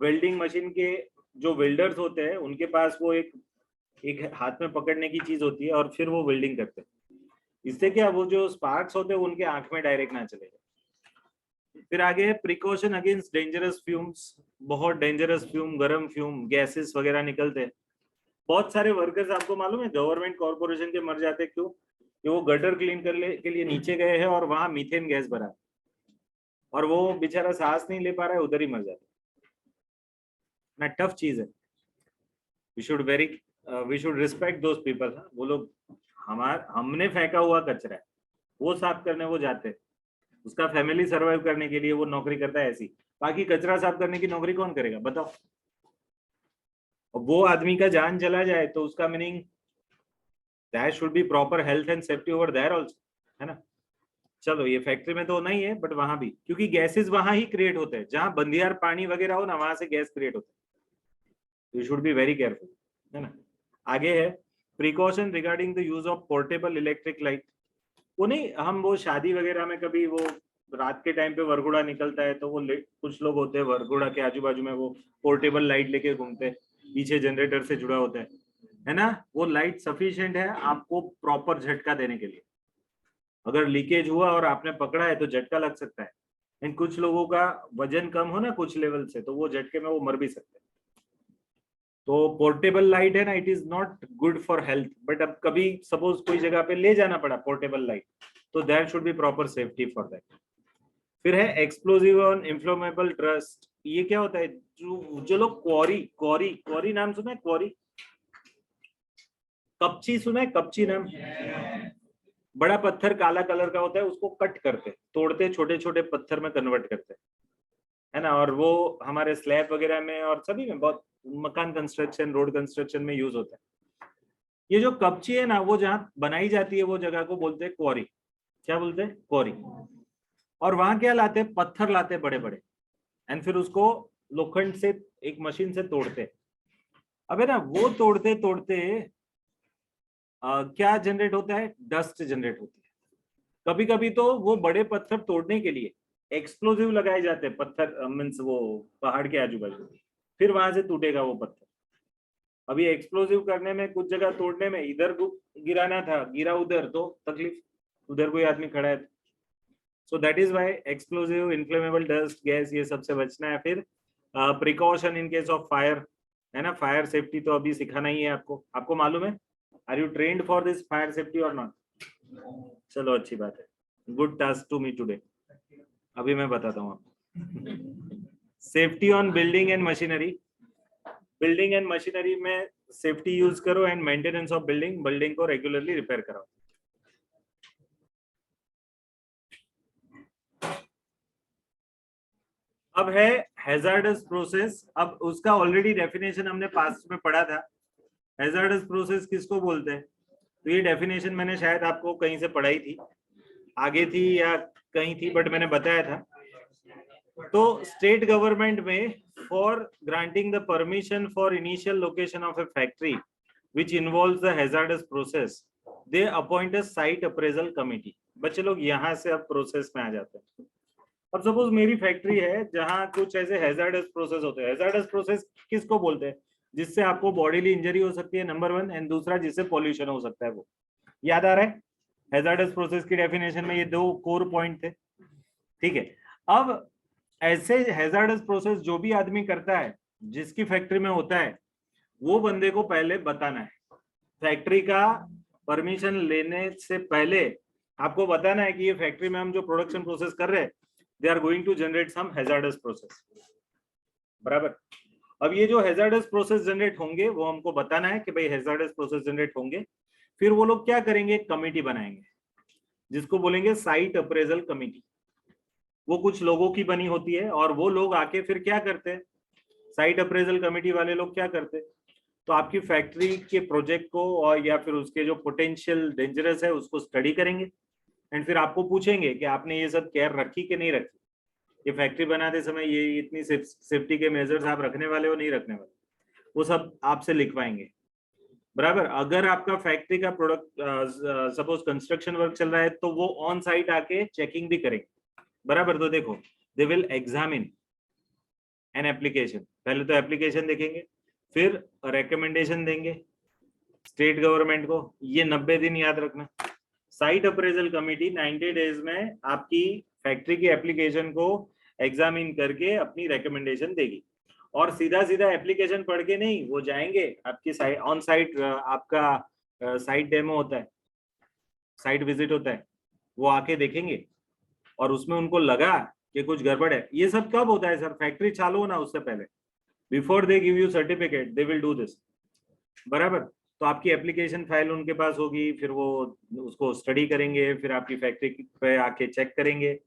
वेल्डिंग मशीन के, जो वेल्डर्स होते हैं उनके पास वो एक हाथ में पकड़ने की चीज होती है, और फिर वो वेल्डिंग करते हैं। इससे क्या, वो जो स्पार्क्स होते हैं उनके आंख में डायरेक्ट ना चले। फिर आगे है प्रिकॉशन अगेंस्ट डेंजरस फ्यूम्स, बहुत डेंजरस फ्यूम, गर्म फ्यूम, गैसेस वगैरह निकलते हैं। बहुत सारे वर्कर्स आपको मालूम है गवर्नमेंट कॉर्पोरेशन के मर जाते हैं, क्यों, कि वो गटर क्लीन करने के लिए नीचे गए हैं और वहां मीथेन गैस भरा, और वो बेचारा सांस नहीं ले पा रहा है, उधर ही मर जाता है ना। टफ चीज है, we should respect those people. वो लोग हमने फेंका हुआ कचरा है, वो साफ करने वो जाते हैं, उसका फैमिली सर्वाइव करने के लिए वो नौकरी करता है ऐसी। बाकी कचरा साफ करने की नौकरी कौन करेगा बताओ। वो आदमी का जान चला जाए तो उसका meaning there should be proper health and safety over there also, है ना। चलो ये फैक्ट्री में तो नहीं है, बट वहां भी, क्योंकि गैसेस वहां ही क्रिएट होते हैं जहां बंदियार पानी वगैरह हो ना, वहां से गैस क्रिएट होता है। You should be very careful, है ना। आगे है precaution regarding the use of portable electric light. वो नहीं, हम वो शादी वगैरह में कभी वो रात के टाइम पे वरघोड़ा निकलता है, तो वो कुछ लोग होते हैं वरघोड़ा के आजू बाजू में वो पोर्टेबल लाइट लेके घूमते हैं, पीछे जनरेटर से जुड़ा होता है ना। वो लाइट सफिशिएंट है आपको प्रॉपर झटका देने के लिए। अगर लीकेज हुआ और आपने पकड़ा है तो झटका लग सकता है। एंड कुछ लोगों का वजन कम हो ना कुछ लेवल से, तो वो झटके में वो मर भी सकते हैं। तो पोर्टेबल लाइट है ना, it is not good for health. But अब कभी सपोज कोई जगह पे ले जाना पड़ा पोर्टेबल लाइट, तो there should be proper safety for that. फिर है एक्सप्लोजिव ऑन इन्फ्लेमेबल ट्रस्ट। ये क्या होता है, जो लोग क्वारी क्वारी क्वारी नाम सुना है, क्वारी, कपची सुना है, कपची नाम, बड़ा पत्थर काला कलर का होता है, उसको कट करते तोड़ते छोटे छोटे पत्थर में कन्वर्ट करते, है ना। और वो हमारे स्लैब वगैरह में और सभी में, बहुत मकान कंस्ट्रक्शन रोड कंस्ट्रक्शन में यूज होता है। ये जो कपची है ना, वो जहाँ बनाई जाती है वो जगह को बोलते हैं क्वारी। क्या बोलते हैं, क्वारी। और वहां क्या लाते हैं, पत्थर लाते हैं बड़े बड़े, एंड फिर उसको लोखंड से एक मशीन से तोड़ते। अब है ना, वो तोड़ते तोड़ते क्या जनरेट होता है, डस्ट जनरेट होती है। कभी कभी तो वो बड़े पत्थर तोड़ने के लिए एक्सप्लोजिव लगाए जाते हैं, पत्थर मीन्स वो पहाड़ के आजू बाजू, फिर वहां से टूटेगा वो पत्थर। अभी एक्सप्लोजिव करने में, कुछ जगह तोड़ने में, इधर गिराना था, गिरा उधर तो तकलीफ, उधर कोई आदमी खड़ा है। So that is why explosive, inflammable, dust, gas, ये सबसे बचना है। फिर precaution in case of fire, है ना। फायर सेफ्टी तो अभी सिखाना ही है आपको, आपको मालूम है। Are you trained for this fire safety और नॉट? चलो अच्छी बात है, good task to me today. अभी मैं बताता हूँ आपको। Safety on building and machinery, building and machinery में सेफ्टी यूज करो and maintenance of building, building को रेगुलरली रिपेयर कराओ। अब है हैजार्डस प्रोसेस। अब उसका ऑलरेडी डेफिनेशन हमने पास्ट में पढ़ा था। हैजार्डस प्रोसेस किसको बोलते हैं? तो ये डेफिनेशन मैंने शायद आपको कहीं से पढ़ाई थी, आगे थी या कहीं थी, बट मैंने बताया था। तो स्टेट गवर्नमेंट में for granting the permission for initial location of a factory which involves the hazardous process, they appoint a site appraisal committee. बच्चे लोग यहाँ से अब प्रोसेस में आ जाते हैं। अब सपोज मेरी फैक्ट्री है जहां कुछ ऐसे हैजार्डस प्रोसेस होते हैं। हैजार्डस प्रोसेस किसको बोलते हैं? जिससे आपको बॉडीली इंजरी हो सकती है, नंबर 1, एंड दूसरा जिससे पॉल्यूशन हो सकता है। वो याद आ रहा है? हैजार्डस प्रोसेस की डेफिनेशन में ये 2 कोर पॉइंट थे, ठीक है। अब ऐसे हैजार्डस प्रोसेस जो भी आदमी करता है, जिसकी फैक्ट्री में होता है, वो बंदे को पहले बताना है। फैक्ट्री का परमिशन लेने से पहले आपको बताना है कि ये फैक्ट्री में हम जो प्रोडक्शन प्रोसेस कर रहे हैं, they are going to generate some hazardous process, बराबर। अब ये जो हैजार्डस प्रोसेस जनरेट होंगे वो हमको बताना है कि भाई हैजार्डस प्रोसेस जनरेट होंगे। फिर वो लोग क्या करेंगे? कमेटी बनाएंगे जिसको बोलेंगे साइट अप्रेजल कमेटी। वो कुछ लोगों की बनी होती है और वो लोग आके फिर क्या करते हैं? साइट अप्रेजल कमेटी वाले लोग क्या करते हैं? तो आपकी फैक्ट्री के प्रोजेक्ट को और या फिर उसके जो पोटेंशियल डेंजरस है उसको स्टडी करेंगे एंड फिर आपको पूछेंगे कि आपने ये सब केयर रखी कि नहीं रखी। ये फैक्ट्री बनाते समय ये इतनी सेफ्टी के मेजर्स आप रखने वाले हो, नहीं रखने वाले, वो सब आपसे लिखवाएंगे, बराबर। अगर आपका फैक्ट्री का प्रोडक्ट सपोज कंस्ट्रक्शन वर्क चल रहा है तो वो ऑन साइट आके चेकिंग भी करेंगे, बराबर। तो देखो, they will examine an application. पहले तो एप्लीकेशन देखेंगे, फिर रिकमेंडेशन देंगे स्टेट गवर्नमेंट को। ये 90 दिन याद रखना। साइट अप्रेजल कमेटी 90 डेज में आपकी फैक्ट्री की एप्लीकेशन को एग्जामिन करके अपनी रिकमेंडेशन देगी। और सीधा सीधा एप्लीकेशन पढ़ के नहीं, वो जाएंगे आपकी साइट, ऑन साइट आपका साइट डेमो होता है, साइट विजिट होता है, वो आके देखेंगे और उसमें उनको लगा कि कुछ गड़बड़ है। ये सब कब होता है सर? फैक्ट्री चालू होना उससे पहले, before they give you certificate they will do this, बराबर। तो आपकी एप्लीकेशन फाइल उनके पास होगी, फिर वो उसको स्टडी करेंगे, फिर आपकी फैक्ट्री पे आके चेक करेंगे।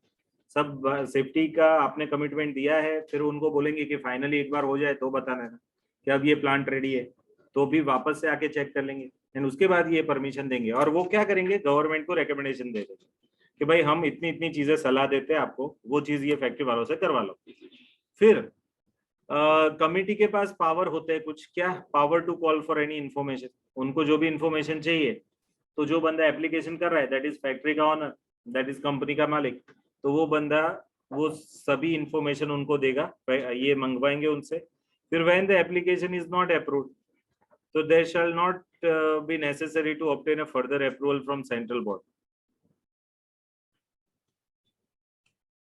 सब सेफ्टी का आपने कमिटमेंट दिया है, फिर उनको बोलेंगे कि फाइनली एक बार हो जाए तो बताना है कि अब ये प्लांट रेडी है, तो भी वापस से आके चेक कर लेंगे एंड उसके बाद ये परमिशन देंगे। और वो क्या करेंगे? गवर्नमेंट को रिकमेंडेशन दे देंगे कि भाई हम इतनी इतनी चीजें सलाह देते हैं आपको, वो चीज ये फैक्ट्री वालों से करवा लो। फिर कमिटी के पास पावर होते हैं कुछ, क्या? Power to call for any information. उनको जो भी इंफॉर्मेशन चाहिए, तो जो बंदा एप्लीकेशन कर रहा है दैट इज फैक्ट्री का ऑनर, दैट इज कंपनी का मालिक, तो वो बंदा वो सभी इंफॉर्मेशन उनको देगा, ये मंगवाएंगे उनसे। फिर when the application is not approved, तो there shall not be necessary to obtain a further approval from central board.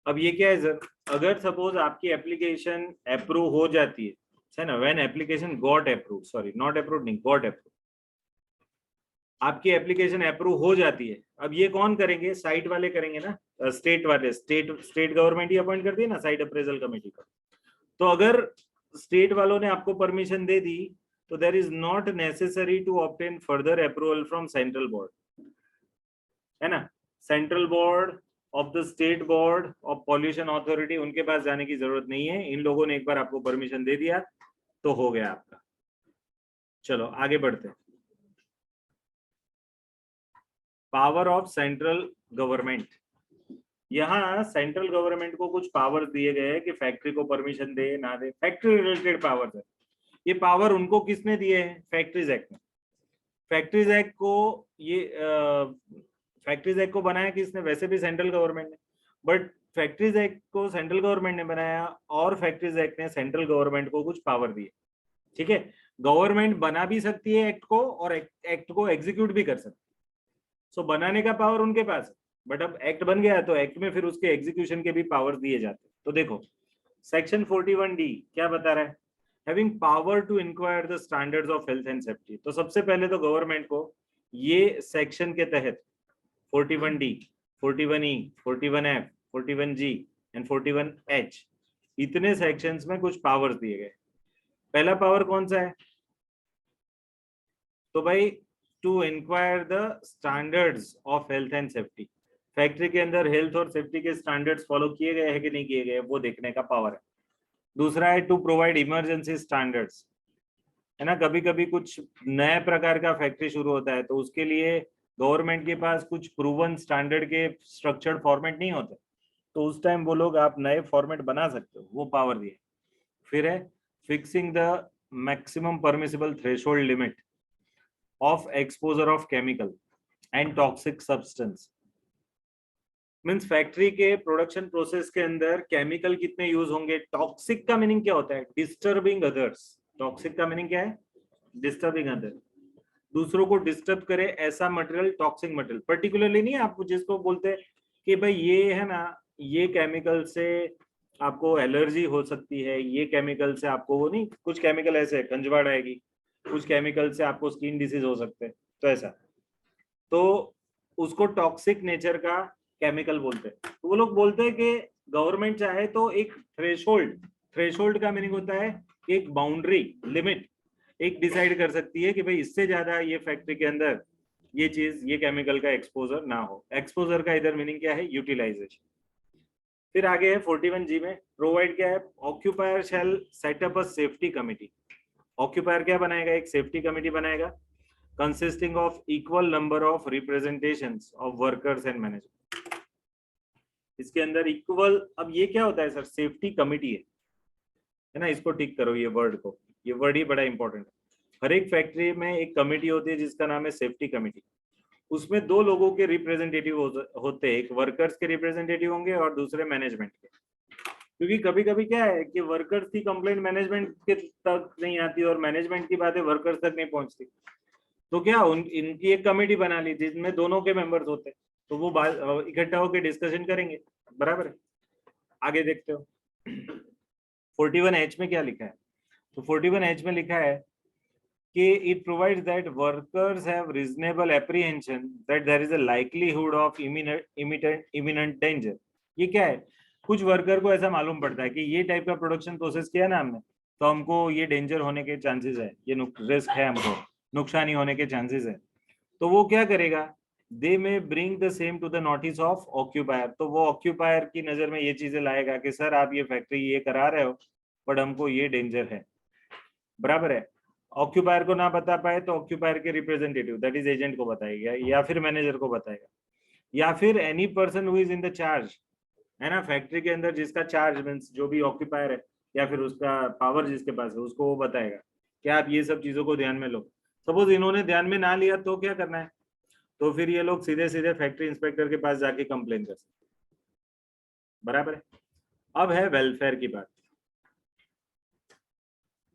अब ये क्या है सर? अगर सपोज आपकी एप्लीकेशन अप्रूव हो जाती है ना, when application got approve, sorry not approve नहीं, गॉट अप्रूव, आपकी एप्लीकेशन अप्रूव हो जाती है। अब ये कौन करेंगे? साइट वाले करेंगे ना, स्टेट वाले, स्टेट गवर्नमेंट ही अपॉइंट करती है ना साइट अप्रेजल कमेटी का। तो अगर स्टेट वालों ने आपको परमिशन दे दी, तो there is not necessary to obtain further approval from central board, है ना। Central board of the state board of pollution authority, उनके पास जाने की जरूरत नहीं है। इन लोगों ने एक बार आपको परमिशन दे दिया तो हो गया आपका। चलो आगे बढ़ते हैं। Power of central government. यहाँ सेंट्रल गवर्नमेंट को कुछ पावर दिए गए हैं कि फैक्ट्री को परमिशन दे ना दे, फैक्ट्री रिलेटेड पावर है। ये पावर उनको किसने दिए हैं? फैक्ट्रीज एक्ट में। फैक्ट्रीज एक्ट को ये फैक्ट्रीज एक्ट को बनाया किसने? वैसे भी सेंट्रल गवर्नमेंट ने, बट फैक्ट्रीज एक्ट को सेंट्रल गवर्नमेंट ने बनाया और फैक्ट्रीज एक्ट ने सेंट्रल गवर्नमेंट को कुछ पावर दिए, ठीक है। गवर्नमेंट बना भी सकती है एक्ट को और एक्ट को एग्जीक्यूट भी कर सकती है। सो बनाने का पावर उनके पास है, बट अब एक्ट बन गया तो एक्ट में फिर उसके एग्जीक्यूशन के भी पावर दिए जाते हैं। तो देखो सेक्शन 41D क्या बता रहा है? Having power to enquire the standards of health and safety. तो सबसे पहले तो गवर्नमेंट को ये सेक्शन के तहत 41D, 41E, 41F, 41G and 41H, इतने सेक्शंस में कुछ पावर्स दिए गए। पहला पावर कौन सा है? तो भाई to enquire the standards of health and safety, factory के अंदर हेल्थ और सेफ्टी के स्टैंडर्ड्स फॉलो किए गए हैं कि नहीं किए गए, वो देखने का पावर है। दूसरा है टू प्रोवाइड इमरजेंसी स्टैंडर्ड्स, है ना, कभी कभी कुछ नए प्रकार का फैक्ट्री शुरू होता है तो उसके लिए गवर्नमेंट के पास कुछ प्रूवन स्टैंडर्ड के स्ट्रक्चर्ड फॉर्मेट नहीं होते, तो उस टाइम वो लोग आप नए फॉर्मेट बना सकते हो, वो पावर दिए। फिर है fixing the maximum permissible threshold limit of exposure of chemical and toxic substance. Means factory के प्रोडक्शन प्रोसेस के अंदर केमिकल कितने यूज होंगे। टॉक्सिक का मीनिंग क्या होता है? Disturbing others. टॉक्सिक का मीनिंग क्या है? डिस्टर्बिंग अदर, दूसरों को डिस्टर्ब करे ऐसा मटेरियल टॉक्सिक मटेरियल। पर्टिकुलरली नहीं, आप जिसको बोलते हैं कि भाई ये है ना, ये केमिकल से आपको एलर्जी हो सकती है, ये केमिकल से आपको वो नहीं, कुछ केमिकल ऐसे है खंजवाड़ आएगी, कुछ केमिकल से आपको स्किन डिसीज हो सकते हैं, तो ऐसा, तो उसको टॉक्सिक नेचर का केमिकल बोलते हैं। तो वो लोग बोलते हैं कि गवर्नमेंट चाहे तो एक थ्रेशोल्ड, थ्रेशोल्ड का मीनिंग होता है एक बाउंड्री, लिमिट एक डिसाइड कर सकती है कि भाई इससे ज्यादा ये फैक्ट्री के अंदर ये चीज, ये केमिकल का एक्सपोजर ना हो। एक्सपोजर का इधर मीनिंग क्या है? यूटिलाइजेशन। फिर आगे है 41G में प्रोवाइड क्या है? Occupier shall set up a safety committee. Occupier क्या बनाएगा? एक सेफ्टी कमिटी बनाएगा consisting of equal number of representations of workers and management. इसके अंदर इक्वल, अब ये क्या होता है सर? सेफ्टी कमिटी है ना, इसको टिक करो ये वर्ड को, ये वर्ड ही बड़ा इंपॉर्टेंट है। हर एक फैक्ट्री में एक कमेटी होती है जिसका नाम है सेफ्टी कमेटी। उसमें दो लोगों के रिप्रेजेंटेटिव होते हैं, एक वर्कर्स के रिप्रेजेंटेटिव होंगे और दूसरे मैनेजमेंट के। क्योंकि कभी कभी क्या है कि वर्कर्स की कंप्लेंट मैनेजमेंट के तक नहीं आती और मैनेजमेंट की बातें वर्कर्स तक नहीं पहुंचती, तो क्या इनकी एक कमेटी बना ली जिसमें दोनों के मेंबर्स होते हैं, तो वो इकट्ठा होकर डिस्कशन करेंगे। बराबर है? आगे देखते हो 41H में क्या लिखा है? तो 41H में लिखा है कि it provides that workers have reasonable apprehension that there is a likelihood of imminent danger। ये क्या है? कुछ वर्कर को ऐसा मालूम पड़ता है कि ये टाइप का प्रोडक्शन प्रोसेस किया ना हमने, तो हमको ये डेंजर होने के चांसेस है, ये रिस्क है, हमको नुकसानी होने के चांसेस है, तो वो क्या करेगा? They may bring the same to the notice of occupier. तो वो ऑक्यूपायर की नजर में ये चीजें लाएगा कि सर आप ये फैक्ट्री ये करा रहे हो बट हमको ये डेंजर है। बराबर है? ऑक्यूपायर को ना बता पाए तो ऑक्यूपायर के रिप्रेजेंटेटिव दैट इज एजेंट को बताएगा या फिर मैनेजर को बताएगा या फिर any person who is in the charge, है ना, फैक्ट्री के अंदर जिसका चार्ज मींस जो भी ऑक्यूपायर है या फिर उसका पावर जिसके पास है उसको वो बताएगा कि आप ये सब चीजों को ध्यान में लो। सपोज इन्होंने ध्यान में ना लिया तो क्या करना है? तो फिर ये लोग सीधे सीधे फैक्ट्री इंस्पेक्टर के पास जाके कंप्लेन कर सकते। बराबर है? अब है वेलफेयर की बात।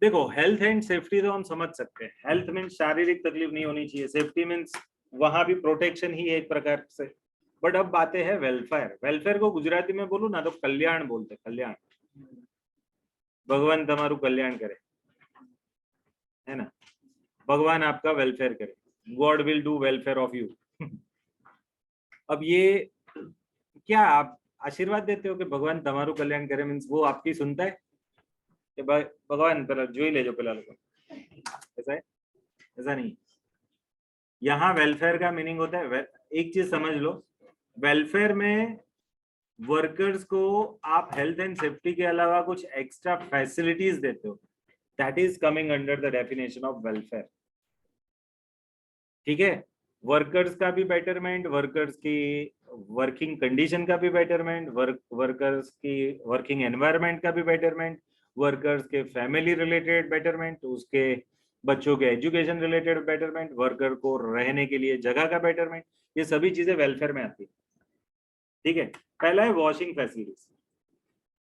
देखो हेल्थ एंड सेफ्टी तो हम समझ सकते हैं, हेल्थ मीन्स शारीरिक तकलीफ नहीं होनी चाहिए, सेफ्टी मीन्स वहां भी प्रोटेक्शन ही एक प्रकार से। बट अब बातें हैं वेलफेयर। वेलफेयर को गुजराती में बोलूं ना तो कल्याण बोलते, कल्याण। भगवान तमारू कल्याण करे, है ना, भगवान आपका वेलफेयर करे, God will do welfare of you. अब ये क्या आप आशीर्वाद देते हो कि भगवान तमारू कल्याण करे, मीन्स वो आपकी सुनता है कि भगवान पहला जो ही ले जाओ पहला लोग, ऐसा है? ऐसा नहीं। यहाँ वेलफेयर का मीनिंग होता है, एक चीज समझ लो, वेलफेयर में वर्कर्स को आप हेल्थ एंड सेफ्टी के अलावा कुछ एक्स्ट्रा फैसिलिटीज देते हो, that is coming under the definition of welfare. ठीक है? वर्कर्स का भी बेटरमेंट, वर्कर्स की वर्किंग कंडीशन का भी बेटरमेंट, वर्कर्स की वर्किंग एनवायरनमेंट का भी बेटरमेंट, वर्कर्स के फैमिली रिलेटेड बेटरमेंट, उसके बच्चों के एजुकेशन रिलेटेड बेटरमेंट, वर्कर को रहने के लिए जगह का बेटरमेंट, ये सभी चीजें वेलफेयर में आती है। ठीक है? पहला है वॉशिंग फैसिलिटीज।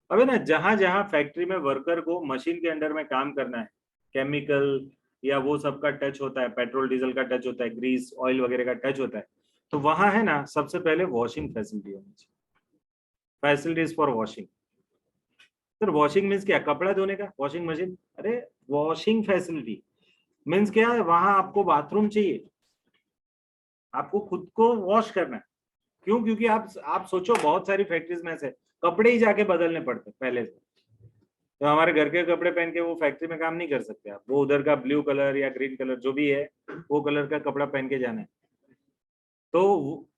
अब है ना, जहां जहां फैक्ट्री में वर्कर को मशीन के अंडर में काम करना है, केमिकल या वो सब का टच होता है, पेट्रोल डीजल का टच होता है, ग्रीस ऑयल वगैरह का टच होता है, तो वहां है ना सबसे पहले वॉशिंग फैसिलिटी होनी चाहिए, facilities for washing. Sir washing means क्या? कपड़ा धोने का वॉशिंग मशीन? अरे वॉशिंग फैसिलिटी मीन्स क्या है? वहां आपको बाथरूम चाहिए, आपको खुद को वॉश करना है। क्यों? क्योंकि आप सोचो बहुत सारी फैक्ट्रीज में से कपड़े ही जाके बदलने पड़ते पहले से, तो हमारे घर के कपड़े पहन के वो फैक्ट्री में काम नहीं कर सकते आप, वो उधर का ब्लू कलर या ग्रीन कलर जो भी है वो कलर का कपड़ा पहन के जाना है। तो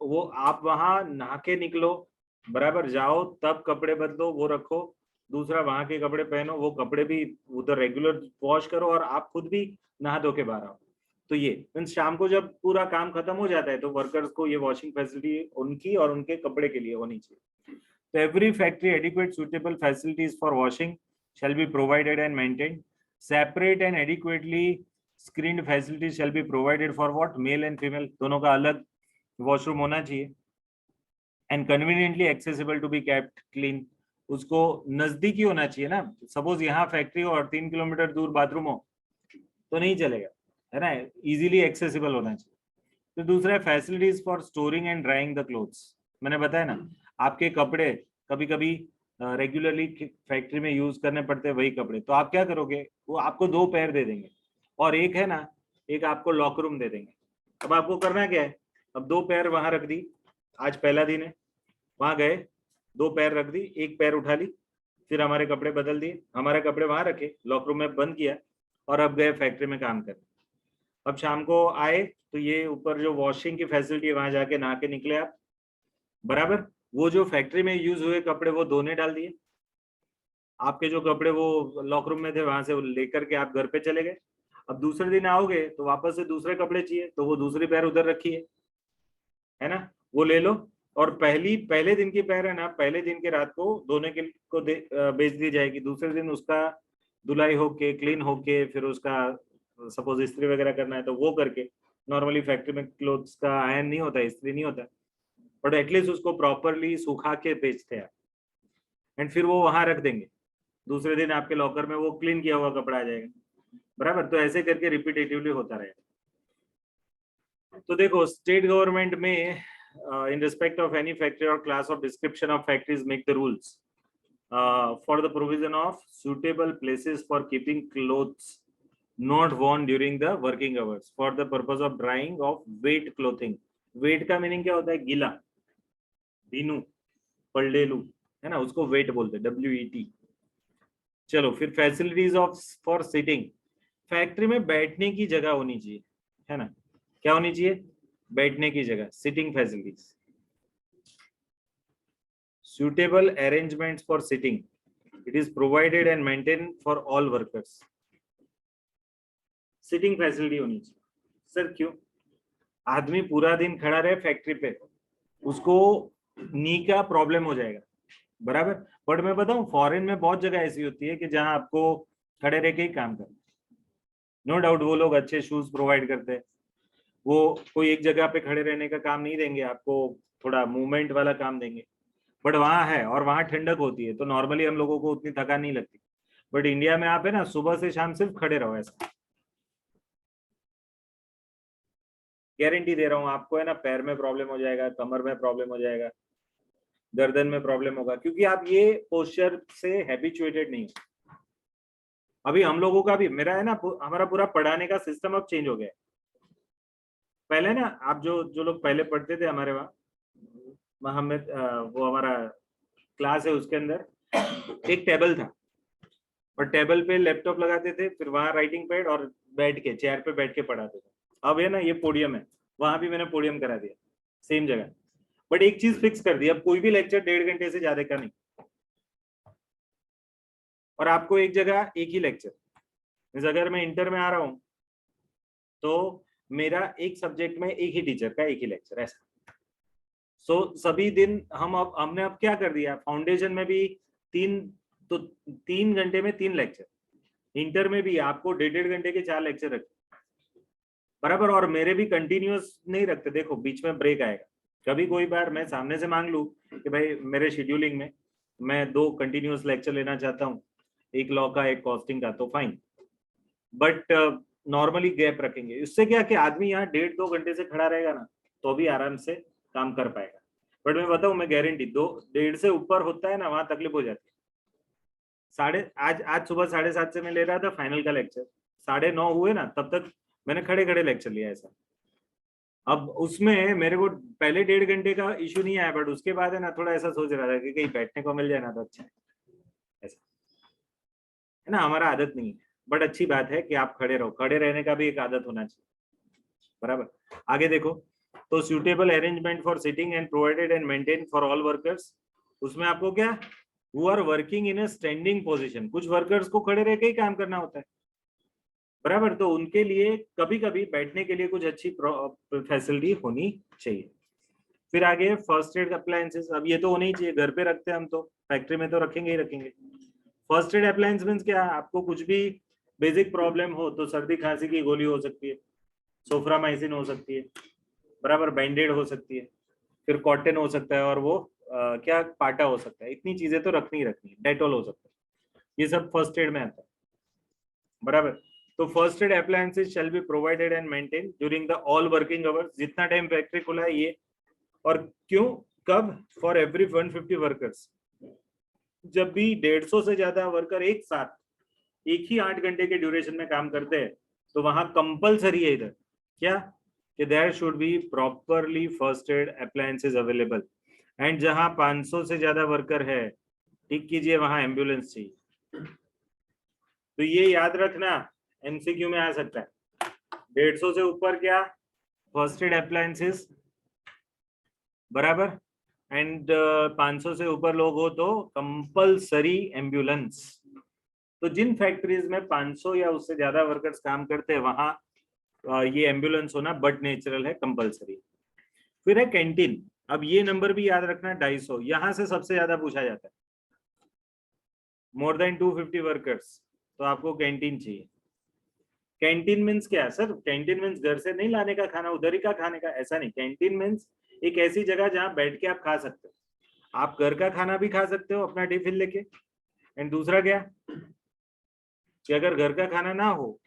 वो आप वहां नहा के निकलो, बराबर जाओ, तब कपड़े बदलो, वो रखो, दूसरा वहां के कपड़े पहनो, वो कपड़े भी उधर रेगुलर वॉश करो, और आप खुद भी नहा धो के बाहर आओ। तो ये मीन्स शाम को जब पूरा काम खत्म हो जाता है तो वर्कर्स को ये वॉशिंग फैसिलिटी उनकी और उनके कपड़े के लिए होनी चाहिए। तो every factory adequate suitable facilities for washing shall be provided and maintained. Separate and adequately screened facilities shall be provided for what? Male and female दोनों का अलग वॉशरूम होना चाहिए। And conveniently accessible to be kept clean, उसको नजदीकी होना चाहिए ना। सपोज यहाँ फैक्ट्री हो और 3 किलोमीटर दूर बाथरूम हो तो नहीं चलेगा, है ना, इजीली एक्सेसिबल होना चाहिए। तो दूसरा है facilities for storing and drawing the clothes. मैंने बताया ना, आपके कपड़े कभी कभी रेगुलरली फैक्ट्री में यूज करने पड़ते हैं वही कपड़े, तो आप क्या करोगे, वो आपको 2 पेयर दे देंगे और एक है ना, एक आपको लॉकर रूम दे देंगे। अब आपको करना क्या है, अब 2 पेयर वहां रख दी, आज पहला दिन है, वहां गए 2 पैर रख दी, एक पैर उठा ली, फिर हमारे कपड़े बदल दिए, हमारे कपड़े वहां रखे, लॉकर रूम में बंद किया, और अब गए फैक्ट्री में काम करने। अब शाम को आए तो ये ऊपर जो वॉशिंग की फैसिलिटी है वहां जाके नहा के निकले आप, बराबर। वो जो फैक्ट्री में यूज हुए कपड़े वो धोने डाल दिए, आपके जो कपड़े वो लॉकर रूम में थे वहां से लेकर के आप घर पे चले गए। अब दूसरे दिन आओगे तो वापस से दूसरे कपड़े चाहिए, तो वो दूसरी पैर उधर रखी है ना, वो ले लो। और पहले दिन की पैर है ना, पहले दिन के रात को धोने के को बेच दी जाएगी, दूसरे दिन उसका धुलाई होके क्लीन होके फिर उसका सपोज इस्त्री वगैरह करना है तो वो करके, नॉर्मली फैक्ट्री में क्लोथ्स का आयरन नहीं होता, इस्त्री नहीं होता, बट एटलीस्ट उसको प्रॉपरली सुखा के बेचते हैं, एंड फिर वो वहां रख देंगे, दूसरे दिन आपके लॉकर में वो क्लीन किया हुआ कपड़ा आ जाएगा, बराबर। तो ऐसे करके रिपीटेटिवली होता रहेगा। तो देखो स्टेट गवर्नमेंट में in respect of any factory or class of description of factories make the rules for the provision of suitable places for keeping clothes not worn during the working hours for the purpose of drying of wet clothing। wet का meaning क्या होता है, गीला, भीनू, पलडेलू, है ना, उसको wait बोलते हैं, WET। चलो फिर facilities of for sitting, factory में बैठने की जगह होनी चाहिए, है ना, क्या होनी चाहिए, बैठने की जगह, sitting facilities. suitable arrangements for sitting, it is provided and maintained for all workers। Sitting facility होनी चाहिए। सर क्यों, आदमी पूरा दिन खड़ा रहे फैक्ट्री पे, उसको नी का प्रॉब्लम हो जाएगा, बराबर। बट मैं बताऊं फॉरेन में बहुत जगह ऐसी होती है कि जहां आपको खड़े रह के ही काम करना, नो डाउट वो लोग अच्छे शूज प्रोवाइड करते हैं, वो कोई एक जगह पे खड़े रहने का काम नहीं देंगे आपको, थोड़ा मूवमेंट वाला काम देंगे, बट वहां है और वहां ठंडक होती है, तो नॉर्मली हम लोगों को उतनी थकान नहीं लगती। बट इंडिया में आप है ना सुबह से शाम सिर्फ खड़े रहो, ऐसा गारंटी दे रहा हूँ आपको, है ना, पैर में प्रॉब्लम हो जाएगा, कमर में प्रॉब्लम हो जाएगा, गर्दन में प्रॉब्लम होगा, क्योंकि आप ये पोस्चर से हैबिचुएटेड नहीं हो। अभी हम लोगों का भी, मेरा है ना, हमारा पूरा पढ़ाने का सिस्टम अब चेंज हो गया है। पहले ना आप जो जो लोग पहले पढ़ते थे हमारे वहाँ, हमें वो हमारा क्लास है उसके अंदर एक टेबल था, और टेबल पे लैपटॉप लगाते थे, फिर वहां राइटिंग पैड, और बैठ के चेयर पे बैठ के पढ़ाते थे। अब है ना ये पोडियम है, वहां भी मैंने पोडियम करा दिया सेम जगह, बट एक चीज फिक्स कर दी, अब कोई भी लेक्चर 1.5 घंटे से ज्यादा का नहीं, और आपको एक जगह एक ही लेक्चर। अगर मैं इंटर में आ रहा हूँ तो मेरा एक सब्जेक्ट में एक ही टीचर का एक ही लेक्चर, ऐसा। सभी दिन हमने अब क्या कर दिया, फाउंडेशन में भी 3 घंटे में 3 लेक्चर, इंटर में भी आपको 1.5 घंटे के 4 लेक्चर रखते, बराबर। और मेरे भी कंटिन्यूअस नहीं रखते, देखो बीच में ब्रेक आएगा, कभी कोई बार मैं सामने से मांग लूं कि भाई मेरे शेड्यूलिंग में मैं 2 कंटिन्यूअस लेक्चर लेना चाहता हूँ, एक लॉ का एक कॉस्टिंग का, तो फाइन, बट नॉर्मली गैप रखेंगे। इससे क्या कि आदमी यहाँ 1.5-2 घंटे से खड़ा रहेगा ना, तो भी आराम से काम कर पाएगा। बट मैं बताऊं, मैं गारंटी 2-1.5 से ऊपर होता है ना, वहां तकलीफ हो जाती है। आज सुबह 7:30 से मैं ले रहा था फाइनल का लेक्चर, 9:30 हुए ना, तब तक मैंने खड़े खड़े लेक्चर लिया ऐसा। अब उसमें मेरे को पहले 1.5 घंटे का इशू नहीं आया, बट उसके बाद है ना थोड़ा ऐसा सोच रहा था कि कहीं बैठने को मिल जाए ना तो अच्छा है, ऐसा। है ना, हमारा आदत नहीं है, बट अच्छी बात है कि आप खड़े रहो, खड़े रहने का भी एक आदत होना चाहिए, बराबर। आगे देखो, तो suitable arrangement for sitting and provided and maintain for all workers, उसमें आपको क्या, who are working in a standing position, कुछ वर्कर्स को खड़े रह के ही काम करना होता है, बराबर, तो उनके लिए कभी कभी बैठने के लिए कुछ अच्छी फैसिलिटी होनी चाहिए। फिर आगे फर्स्ट एड अप्लायंसेस, अब ये तो होने ही चाहिए, घर पे रखते हैं हम तो, फैक्ट्री में तो रखेंगे ही रखेंगे। फर्स्ट एड अप्लायंस मीन्स क्या, आपको कुछ भी बेसिक प्रॉब्लम हो तो सर्दी खांसी की गोली हो सकती है, सोफ्रामाइसिन हो सकती है, बराबर, बैंडेड हो सकती है, फिर कॉटन हो सकता है, और वो क्या पाटा हो सकता है, इतनी चीजें तो रखनी ही रखनी है, डेटॉल हो सकता है, ये सब फर्स्ट एड में आता है, बराबर। तो first aid appliances shall be provided and maintain during the all working hours, जितना टाइम फैक्ट्री खुला है ये, और क्यों, कब, फॉर एवरी 150 वर्कर्स, जब भी 150 से ज्यादा वर्कर एक साथ एक ही 8 घंटे के ड्यूरेशन में काम करते हैं, तो वहां कंपलसरी है इधर क्या, कि there should be properly first aid appliances available, and जहां 500 से ज्यादा वर्कर है, ठीक कीजिए, वहां एम्बुलेंस चाहिए। तो ये याद रखना, एमसीक्यू में आ सकता है, 150 से ऊपर क्या, फर्स्ट एड अप्लायंसेस, बराबर, एंड 500 से ऊपर लोग हो तो कंपलसरी एम्बुलेंस। तो जिन फैक्ट्रीज में 500 या उससे ज्यादा वर्कर्स काम करते हैं, वहां ये एम्बुलेंस होना बट नेचुरल है, कंपलसरी। फिर है कैंटीन, अब ये नंबर भी याद रखना, 250, यहां से सबसे ज्यादा पूछा जाता है, मोर देन 250 वर्कर्स, तो आपको कैंटीन चाहिए। कैंटीन मीन्स क्या सर, कैंटीन मीन्स घर से नहीं लाने का खाना, उधर ही का खाने का, ऐसा नहीं, कैंटीन मीन्स एक ऐसी जगह जहां बैठ के आप खा सकते हो, आप घर का खाना भी खा सकते हो अपना टिफिन लेके, एंड दूसरा क्या, कि अगर घर का खाना ना हो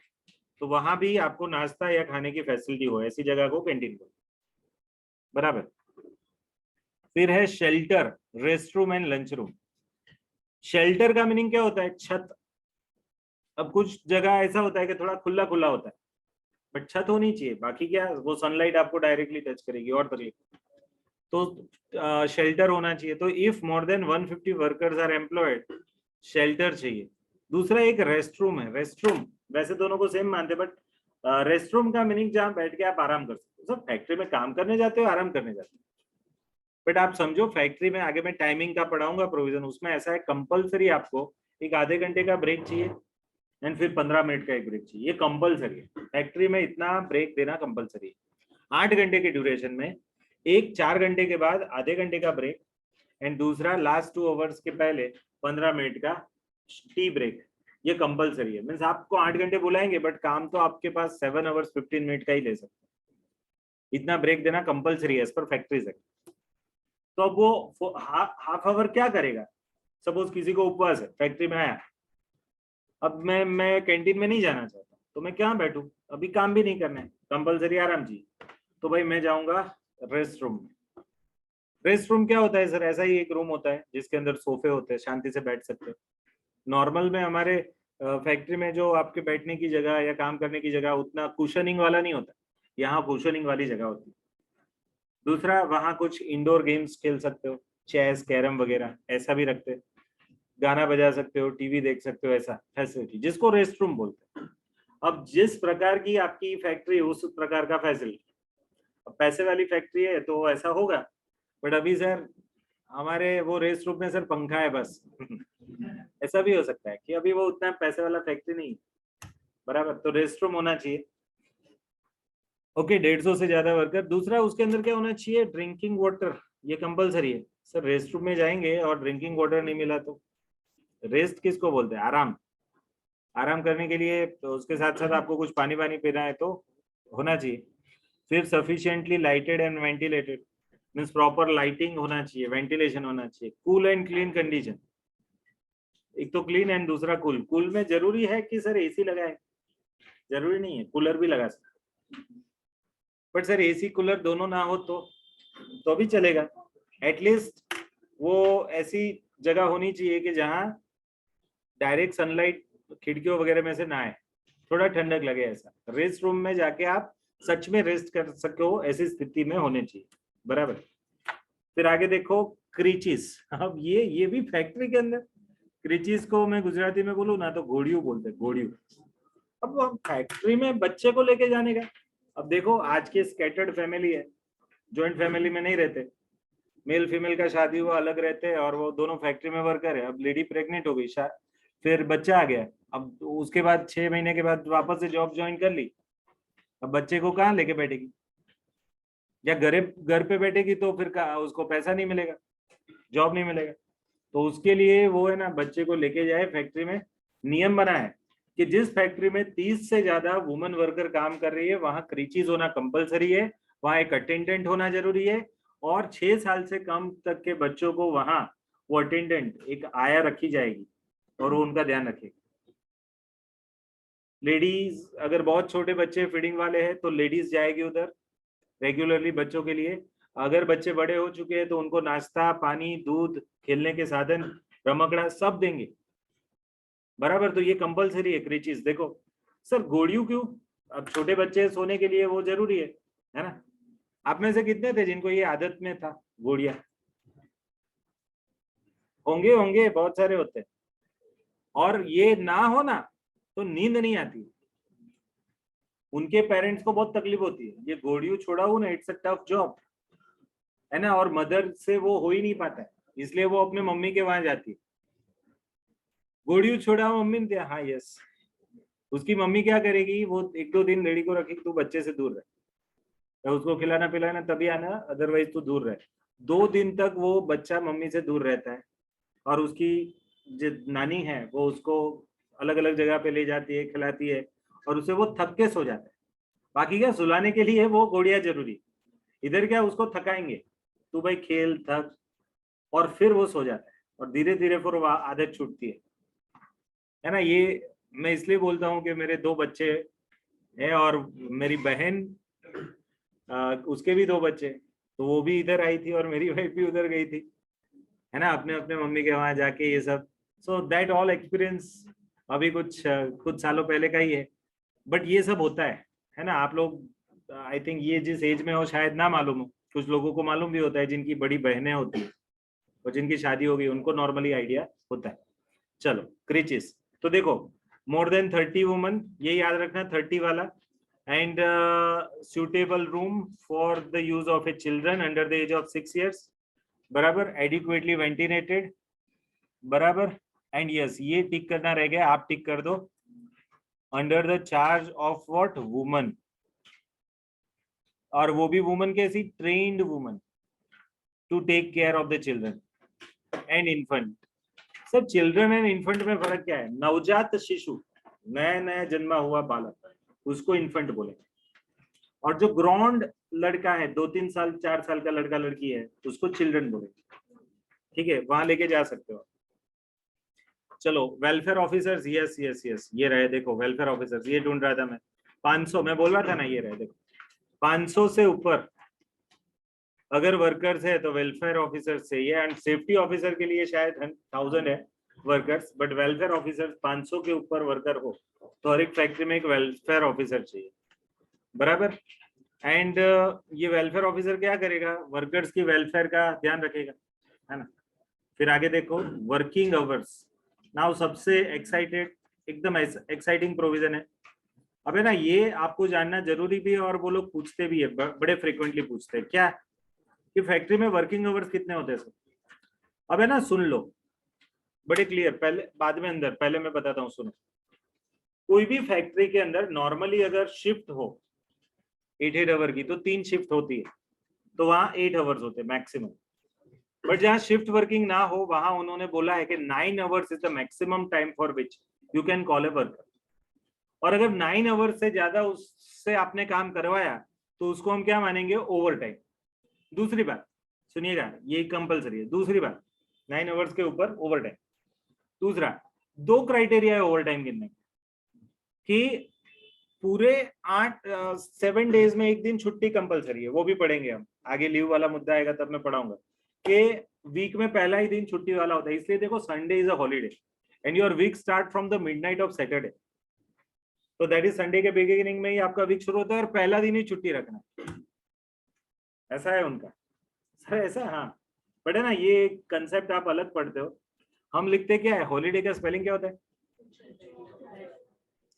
तो वहां भी आपको नाश्ता या खाने की फैसिलिटी हो, ऐसी जगह को कैंटीन को, बराबर। फिर है shelter, rest room and lunch room. Shelter का मीनिंग क्या होता है, छत। अब कुछ जगह ऐसा होता है कि थोड़ा खुला खुला होता है, बट छत होनी चाहिए, बाकी क्या, वो सनलाइट आपको डायरेक्टली टच करेगी और तकलीफ, तो शेल्टर होना चाहिए। तो if more than 150 workers are employed, shelter चाहिए। दूसरा एक रेस्ट रूम है, रेस्ट रूम वैसे दोनों को सेम मानते, बट रेस्ट रूम का मीनिंग जहां बैठ के आप आराम कर सकते हो, सब फैक्ट्री में काम करने जाते हो, आराम करने जाते हो, बट आप समझो फैक्ट्री में, आगे मैं टाइमिंग का पढ़ाऊंगा प्रोविजन, उसमें ऐसा है कंपलसरी आपको एक आधे घंटे का ब्रेक चाहिए, एंड फिर 15 मिनट का एक ब्रेक चाहिए, ये कंपलसरी है, फैक्ट्री में इतना ब्रेक देना कंपलसरी है। 8 घंटे के ड्यूरेशन में एक 4 घंटे के बाद आधे घंटे का ब्रेक, एंड दूसरा लास्ट 2 आवर्स के पहले 15 मिनट का टी ब्रेक, ये कंपलसरी है। मीन्स आपको 8 घंटे बुलाएंगे, बट काम तो आपके पास 7 आवर्स 15 मिनट का ही ले सकते हैं, इतना ब्रेक देना कंपलसरी है एज पर फैक्ट्री एक्ट। तो अब वो हाफ आवर क्या करेगा, सपोज किसी को उपवास है, फैक्ट्री में आया, अब मैं कैंटीन में नहीं जाना चाहता, तो मैं क्या बैठूं, अभी काम भी नहीं करना है, कंपलसरी आराम जी, तो भाई मैं जाऊंगा रेस्ट रूम में। रेस्ट रूम क्या होता है सर, ऐसा ही एक रूम होता है जिसके अंदर सोफे होते हैं, शांति से बैठ सकते हैं। नॉर्मल में हमारे फैक्ट्री में जो आपके बैठने की जगह या काम करने की जगह उतना कुशनिंग वाला नहीं होता, यहाँ कुशनिंग वाली जगह होती है। दूसरा, वहाँ कुछ इंडोर गेम्स खेल सकते हो, चेस कैरम वगैरह ऐसा भी रखते हैं, गाना बजा सकते हो, टीवी देख सकते हो, ऐसा फैसिलिटी, जिसको रेस्ट रूम बोलते हैं। अब जिस प्रकार की आपकी फैक्ट्री, उस प्रकार का फैसिलिटी। अब पैसे वाली फैक्ट्री है तो ऐसा होगा, बट अभी सर हमारे वो रेस्ट रूम में सर पंखा है बस ऐसा भी हो सकता है कि अभी वो उतना पैसे वाला फैक्ट्री नहीं, बराबर, तो रेस्ट रूम होना चाहिए। ओके, 150 से ज्यादा वर्कर। दूसरा, उसके अंदर क्या होना चाहिए, ड्रिंकिंग वाटर, ये कंपलसरी है सर। रेस्ट रूम में जाएंगे और ड्रिंकिंग वाटर नहीं मिला तो रेस्ट किसको बोलते हैं, आराम, आराम करने के लिए, तो उसके साथ साथ आपको कुछ पानी वानी पीना है तो होना चाहिए। फिर sufficiently lighted and ventilated, means proper lighting होना चाहिए, वेंटिलेशन होना चाहिए, कूल एंड क्लीन कंडीशन, एक तो क्लीन एंड दूसरा कूल। कूल में जरूरी है कि सर एसी लगाए, जरूरी नहीं है, कूलर भी लगा सकते, बट सर एसी कूलर दोनों ना हो तो भी चलेगा। एटलीस्ट वो ऐसी जगह होनी चाहिए कि जहां डायरेक्ट सनलाइट खिड़कियों वगैरह में से ना आए, थोड़ा ठंडक लगे, ऐसा रेस्ट रूम में जाके आप सच में रेस्ट कर सको, ऐसी स्थिति में होने चाहिए, बराबर। फिर आगे देखो क्रीचिस, अब ये भी फैक्ट्री के अंदर, क्रिचीज को मैं गुजराती में बोलूँ ना तो घोड़ियों बोलते, घोड़ियों। अब हम फैक्ट्री में बच्चे को लेके जाने का, अब देखो आज के स्कैटर्ड फैमिली है, जॉइंट फैमिली में नहीं रहते, मेल फीमेल का शादी हुआ अलग रहते हैं और वो दोनों फैक्ट्री में वर्कर है। अब लेडी प्रेग्नेंट हो गई, फिर बच्चा आ गया, अब उसके बाद 6 महीने के बाद वापस से जॉब ज्वाइन कर ली, अब बच्चे को कहाँ लेके बैठेगी, या घर पे बैठेगी तो फिर उसको पैसा नहीं मिलेगा, जॉब नहीं मिलेगा। तो उसके लिए वो है ना बच्चे को लेके जाए फैक्ट्री में। नियम बना है कि जिस फैक्ट्री में 30 से ज्यादा वुमेन वर्कर काम कर रही है वहां क्रीचीज होना कंपलसरी है, वहां एक अटेंडेंट होना जरूरी है, और 6 साल से कम तक के बच्चों को वहां वो अटेंडेंट एक आया रखी जाएगी और वो उनका ध्यान रखेगी। लेडीज अगर बहुत छोटे बच्चे फीडिंग वाले हैं तो लेडीज जाएगी उधर रेगुलरली बच्चों के लिए। अगर बच्चे बड़े हो चुके हैं तो उनको नाश्ता, पानी, दूध, खेलने के साधन, रमकड़ा सब देंगे, बराबर। तो ये कंपलसरी है क्रीचीज। देखो सर घोड़ियों क्यों, अब छोटे बच्चे सोने के लिए वो जरूरी है ना। आप में से कितने थे जिनको ये आदत में था घोड़िया? होंगे होंगे, बहुत सारे होते हैं। और ये ना हो ना तो नींद नहीं आती, उनके पेरेंट्स को बहुत तकलीफ होती है। ये घोड़ियों छोड़ा हूं ना, इट्स अ टफ जॉब है ना, और मदर से वो हो ही नहीं पाता है, इसलिए वो अपने मम्मी के वहां जाती है। घोड़ियों छोड़ा मम्मी ने दिया, हाँ यस। उसकी मम्मी क्या करेगी, वो 1-2 दिन लेडी को रखेगी, तू बच्चे से दूर रहे, तो उसको खिलाना पिलाना तभी आना, अदरवाइज तू दूर रहे। 2 दिन तक वो बच्चा मम्मी से दूर रहता है, और उसकी जो नानी है वो उसको अलग अलग जगह पे ले जाती है, खिलाती है, और उसे वो थक के सो जाता है। बाकी क्या सुलाने के लिए वो घोड़िया जरूरी, इधर क्या उसको थकाएंगे, तू भाई खेल थक, और फिर वो सो जाता है, और धीरे धीरे फिर वो आदत छूटती है ना। ये मैं इसलिए बोलता हूँ कि मेरे 2 बच्चे हैं, और मेरी बहन उसके भी 2 बच्चे, तो वो भी इधर आई थी और मेरी वाइफ भी उधर गई थी, है ना, अपने अपने मम्मी के वहां जाके ये सब। सो दैट ऑल एक्सपीरियंस अभी कुछ सालों पहले का ही है, बट ये सब होता है ना। आप लोग आई थिंक ये जिस एज में हो शायद ना मालूम हो, कुछ लोगों को मालूम भी होता है जिनकी बड़ी बहनें होती है और जिनकी शादी हो गई उनको नॉर्मली आइडिया होता है। चलो क्रिचेस तो देखो, मोर देन 30 वुमन, ये याद रखना 30 वाला, and suitable room for the use of a children under the age of 6 years, बराबर, adequately ventilated, बराबर, एंड यस ये टिक करना रह गया, आप टिक कर दो, under the charge of what, woman, और वो भी वुमन कैसी, trained woman to take care of the children and infant. Sir children and infant में फर्क क्या है? नवजात शिशु, नया नया जन्मा हुआ बालक, उसको इन्फेंट बोलेंगे, और जो ग्राउंड लड़का है, 2-3 साल 4 साल का लड़का लड़की है, उसको चिल्ड्रन बोलेंगे, ठीक है, वहां लेके जा सकते हो। चलो welfare officers, yes yes yes ये रहे, देखो वेलफेयर ऑफिसर्स ये ढूंढ रहा था मैं, 500 मैं बोल रहा था ना, ये रहे देखो, 500 से ऊपर अगर वर्कर्स है तो वेलफेयर ऑफिसर चाहिए, एंड सेफ्टी ऑफिसर के लिए शायद 1000 है वर्कर्स, बट वेलफेयर ऑफिसर 500 के ऊपर वर्कर हो तो हर एक फैक्ट्री में एक वेलफेयर ऑफिसर चाहिए, बराबर। एंड ये वेलफेयर ऑफिसर क्या करेगा, वर्कर्स की वेलफेयर का ध्यान रखेगा, है ना। फिर आगे देखो वर्किंग आवर्स, नाउ सबसे एक्साइटेड, एकदम एक्साइटिंग प्रोविजन है। अब है ना ये आपको जानना जरूरी भी है, और वो लोग पूछते भी है, बड़े फ्रिक्वेंटली पूछते हैं क्या कि फैक्ट्री में वर्किंग आवर्स कितने होते हैं सर। अब है ना सुन लो, बड़े क्लियर, पहले बाद में अंदर, पहले मैं बताता हूँ सुनो। कोई भी फैक्ट्री के अंदर नॉर्मली अगर शिफ्ट हो 8 आवर की तो 3 शिफ्ट होती है, तो वहां 8 आवर्स होते हैं मैक्सिमम। बट जहां शिफ्ट वर्किंग ना हो वहां उन्होंने बोला है कि 9 hours is the maximum time for which you can call a worker. और अगर 9 आवर्स से ज्यादा उससे आपने काम करवाया तो उसको हम क्या मानेंगे, ओवर टाइम। दूसरी बात सुनिएगा, ये कंपलसरी है, दूसरी बात 9 आवर्स के ऊपर ओवर टाइम। दूसरा, 2 क्राइटेरिया है ओवर टाइम गिनने कि पूरे 7 डेज में एक दिन छुट्टी कंपलसरी है, वो भी पढ़ेंगे हम आगे, लीव वाला मुद्दा आएगा तब मैं पढ़ाऊंगा कि वीक में पहला ही दिन छुट्टी वाला होता है, इसलिए देखो Sunday is a holiday and your week start from the midnight of Saturday, तो दैट इज संडे के बिगिनिंग में ही आपका वीक शुरू होता है, और पहला दिन ही छुट्टी रखना, ऐसा है उनका सर, ऐसा हाँ। बट है ना ये कंसेप्ट आप अलग पढ़ते हो, हम लिखते क्या है, हॉलीडे का स्पेलिंग क्या होता है?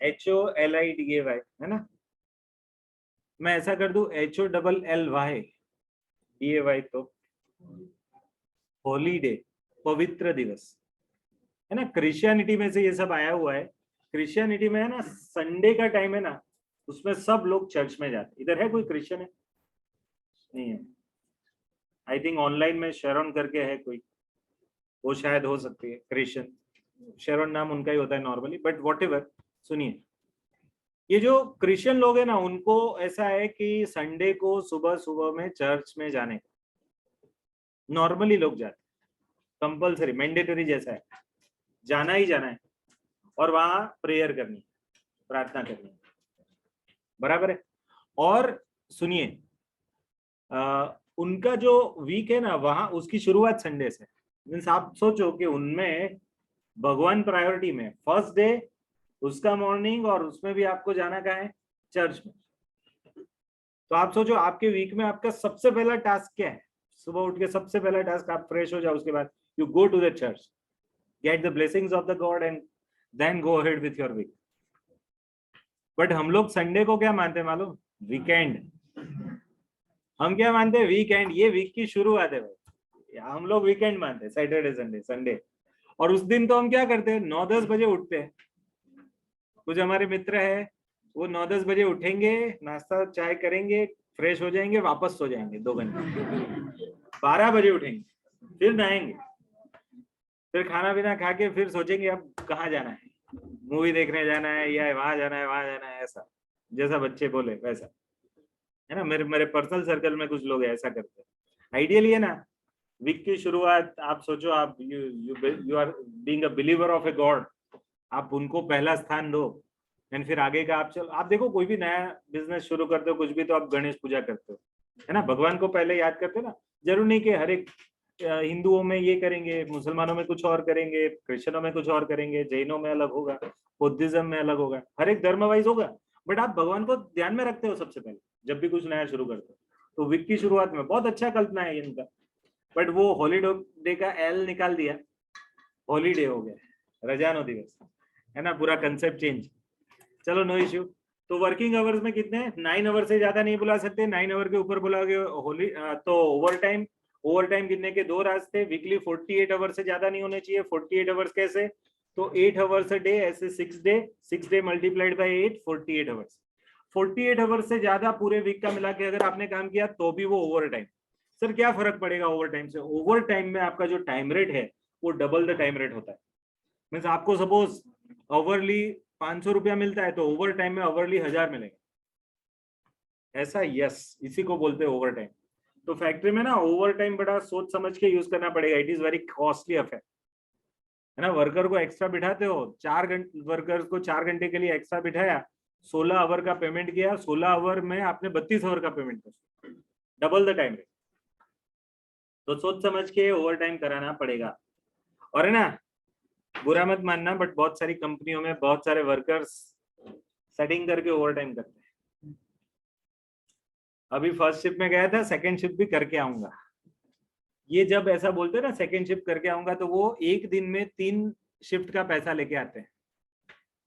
HOLIDAY, है ना? मैं ऐसा कर दूं HOLLYDAY, तो हॉलीडे, पवित्र दिवस, है ना? क्रिश्चियनिटी में से ये सब आया हुआ है। क्रिश्चियनिटी में है ना, संडे का टाइम है ना, उसमें सब लोग चर्च में जाते। इधर है कोई क्रिश्चियन? है नहीं है? आई थिंक ऑनलाइन में शेरोन करके है कोई, वो शायद हो सकती है क्रिश्चियन। शेरोन नाम उनका ही होता है नॉर्मली, बट वॉट एवर। सुनिए, ये जो क्रिश्चियन लोग हैं ना, उनको ऐसा है कि संडे को सुबह सुबह में चर्च में जाने, नॉर्मली लोग जाते, कंपलसरी, मैंडेटरी जैसा है, जाना ही जाना है, और वहां प्रेयर करनी, प्रार्थना करनी, बराबर है। और सुनिए, उनका जो वीक है ना, वहां उसकी शुरुआत संडे से। मीन्स आप सोचो कि उनमें भगवान प्रायोरिटी में, फर्स्ट डे उसका मॉर्निंग, और उसमें भी आपको जाना कहाँ है? चर्च में। तो आप सोचो, आपके वीक में आपका सबसे पहला टास्क क्या है? सुबह उठ के सबसे पहला टास्क, आप फ्रेश हो जाओ, उसके बाद you go to the church, get the blessings of the God, and then go ahead with your week. But हम लोग संडे को क्या मानते हैं मालूम? वीकेंड। हम क्या मानते हैं? वीकेंड, ये वीक की शुरुआत है भाई, हम लोग वीकेंड मानते हैं, सैटरडे संडे संडे। और उस दिन तो हम क्या करते हैं, 9-10 बजे उठते हैं। कुछ हमारे मित्र है, वो 9-10 बजे उठेंगे, नाश्ता चाय करेंगे, फ्रेश हो जाएंगे, वापस सो जाएंगे 2 घंटे। 12 बजे उठेंगे, फिर नहाएंगे, फिर खाना पीना खा के फिर सोचेंगे अब कहाँ जाना है, मूवी देखने जाना है, या वहां जाना है, वहां जाना है, ऐसा जैसा बच्चे बोले वैसा, है ना? मेरे मेरे पर्सनल सर्कल में कुछ लोग ऐसा करते हैं। आइडियली है ना, वीक की शुरुआत आप सोचो, आप you are being a believer of a God, आप उनको पहला स्थान दो, एंड फिर आगे का आप चलो। आप देखो, कोई भी नया बिजनेस शुरू करते हो, कुछ भी, तो आप गणेश पूजा करते हो, है ना? भगवान को पहले याद करते हो ना। जरूर नहीं कि हर एक हिंदुओं में ये करेंगे, मुसलमानों में कुछ और करेंगे, क्रिश्चियनों में कुछ और करेंगे, जैनों में अलग होगा, बुद्धिज्म में अलग होगा, हर एक धर्म वाइज होगा। बट आप भगवान को ध्यान में रखते हो सबसे पहले, जब भी कुछ नया शुरू करते हो। तो वीक की शुरुआत में बहुत अच्छा कल्पना है इनका, बट वो हॉलीडे का एल निकाल दिया, हॉलीडे हो गया, रजानो दिवस, है ना? पूरा कंसेप्ट चेंज। चलो, नो इश्यू। तो वर्किंग आवर्स में कितने? 9 आवर से ज्यादा नहीं बुला सकते, 9 आवर के ऊपर बुलाओगे होली तो ओवर टाइम। ओवर टाइम गिनने के 2 रास्ते, वीकली 48 आवर से ज्यादा नहीं होने चाहिए। 48 आवर्स कैसे? तो 8 आवर्स अ डे, ऐसे 6 day multiplied by 8, 48 hours. 48 hours से ज्यादा पूरे वीक का मिला के अगर आपने काम किया, तो भी वो ओवर टाइम। सर क्या फर्क पड़ेगा ओवर टाइम से? ओवर टाइम में आपका जो टाइम रेट है, वो डबल द टाइम रेट होता है। मीन्स आपको सपोज ओवरली 500 रुपया मिलता है, तो ओवर टाइम में ओवरली 1000 मिलेगा, ऐसा? यस, इसी को बोलते हैं ओवर टाइम। तो फैक्ट्री में ना ओवर टाइम बड़ा सोच समझ के यूज करना पड़ेगा, it is very costly affair, है ना? वर्कर को एक्स्ट्रा बिठाते हो, 4 घंटे, वर्कर्स को 4 घंटे के लिए एक्स्ट्रा बिठाया, 16 आवर का पेमेंट किया, 16 आवर में आपने 32 आवर का पेमेंट किया, डबल द टाइम रेट। तो सोच समझ के ओवर टाइम कराना पड़ेगा। और है ना, बुरा मत मानना, बट बहुत सारी कंपनियों में बहुत सारे वर्कर्स सेटिंग करके ओवर टाइम करते हैं। अभी फर्स्ट शिफ्ट में गया था, सेकंड शिफ्ट भी करके आऊंगा। ये जब ऐसा बोलते हैं ना, सेकंड शिफ्ट करके आऊंगा, तो वो एक दिन में 3 शिफ्ट का पैसा लेके आते हैं।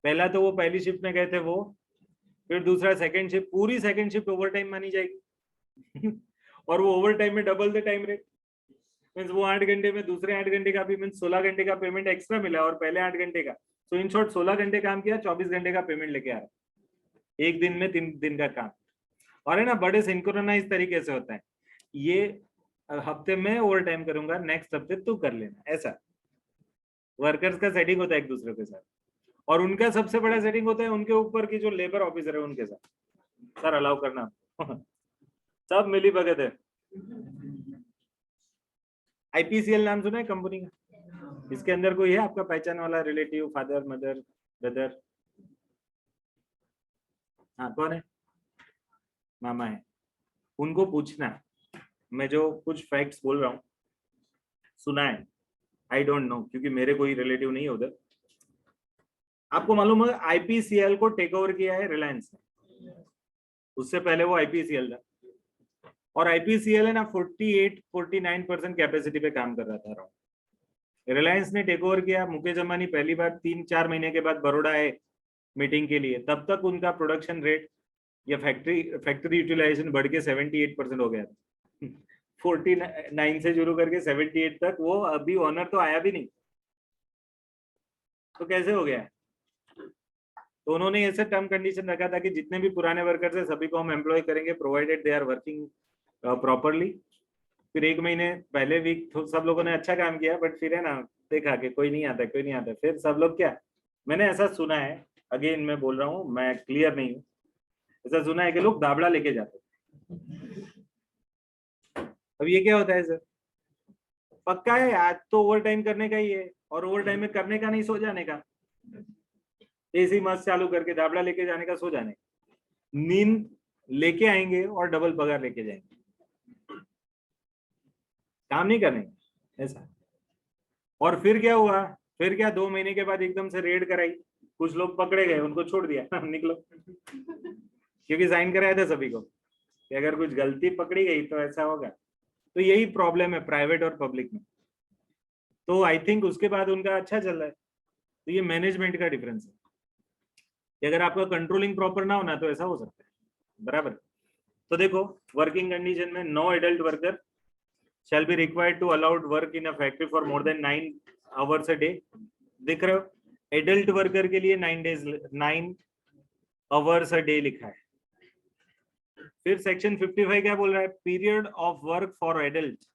पहला तो वो पहली शिफ्ट में गए थे वो, फिर दूसरा सेकंड शिफ्ट, पूरी सेकंड शिफ्ट ओवर टाइम मानी जाएगी। और वो ओवर टाइम में double the time rate. Means वो 8 घंटे में दूसरे 8 घंटे का भी, मीन्स 16 घंटे का पेमेंट एक्स्ट्रा मिला, और पहले 8 घंटे का। सो इन शॉर्ट 16 घंटे काम किया, 24 घंटे का पेमेंट लेके आ रहा है, एक दिन में 3 दिन का काम। और है ना, बड़े सिंक्रोनाइज तरीके से होता है ये। हफ्ते में ओवर टाइम करूंगा, नेक्स्ट हफ्ते तू कर लेना, ऐसा वर्कर्स का सेटिंग होता है एक दूसरे के साथ। और उनका सबसे बड़ा सेटिंग होता है उनके ऊपर की जो लेबर ऑफिसर है उनके साथ, सर अलाउ करना। सब मिली भगत है। आईपीसीएल नाम सुना है कंपनी का? इसके अंदर कोई है आपका पहचान वाला, रिलेटिव, फादर, मदर, ब्रदर? हाँ, कौन है? मामा है। उनको पूछना, मैं जो कुछ फैक्ट्स बोल रहा हूँ, सुना है, आई डोंट नो, क्योंकि मेरे कोई रिलेटिव नहीं है उधर। आपको मालूम है आईपीसीएल को टेक ओवर किया है रिलायंस ने, उससे पहले वो आईपीसीएल था। और आईपीसीएल है ना 48-49% कैपेसिटी पे काम कर रहा था अराउंड। रिलायंस ने टेक ओवर किया, मुकेश अंबानी पहली बार 3-4 महीने के बाद बड़ौदा आए मीटिंग के लिए, तब तक उनका प्रोडक्शन रेट या फैक्ट्री यूटिलाइजेशन बढ़ के 78% हो गया। 49 से शुरू करके 78 तक, वो अभी ऑनर तो आया भी नहीं, तो कैसे हो गया? तो उन्होंने ऐसे टर्म कंडीशन रखा था कि जितने भी पुराने वर्कर्स है सभी को हम एम्प्लॉय करेंगे provided they are working properly. फिर 1 महीने पहले वीक तो सब लोगों ने अच्छा काम किया, बट फिर है ना देखा कि कोई नहीं आता, कोई नहीं आता, फिर सब लोग क्या, मैंने ऐसा सुना है, अगेन मैं बोल रहा हूँ, मैं क्लियर नहीं हूँ, ऐसा सुना है कि लोग दाबड़ा लेके जाते। अब ये क्या होता है सर? पक्का है आज तो ओवर टाइम करने का ही है, और ओवर टाइम में करने का नहीं, सो जाने का, एसी मस्त चालू करके दाबड़ा लेके जाने का, सो जाने का, नींद लेके आएंगे और डबल पगार लेके जाएंगे, काम नहीं करने ऐसा। और फिर क्या हुआ? फिर क्या 2 महीने के बाद एकदम से रेड कराई, कुछ लोग पकड़े गए, उनको छोड़ दिया निकलो, क्योंकि साइन कराया था सभी को कि अगर कुछ गलती पकड़ी गई तो ऐसा होगा। तो यही प्रॉब्लम है प्राइवेट और पब्लिक में। तो आई थिंक उसके बाद उनका अच्छा चल रहा है। तो ये मैनेजमेंट का डिफरेंस है कि अगर आपका कंट्रोलिंग प्रॉपर ना होना तो ऐसा हो सकता है, बराबर। तो देखो वर्किंग कंडीशन में no adult worker shall be required to allowed work in a factory for more than 9 hours a day। दिख रहे हो, एडल्ट वर्कर के लिए 9 hours a day लिखा है। फिर सेक्शन 55 क्या बोल रहा है? Period of work for adult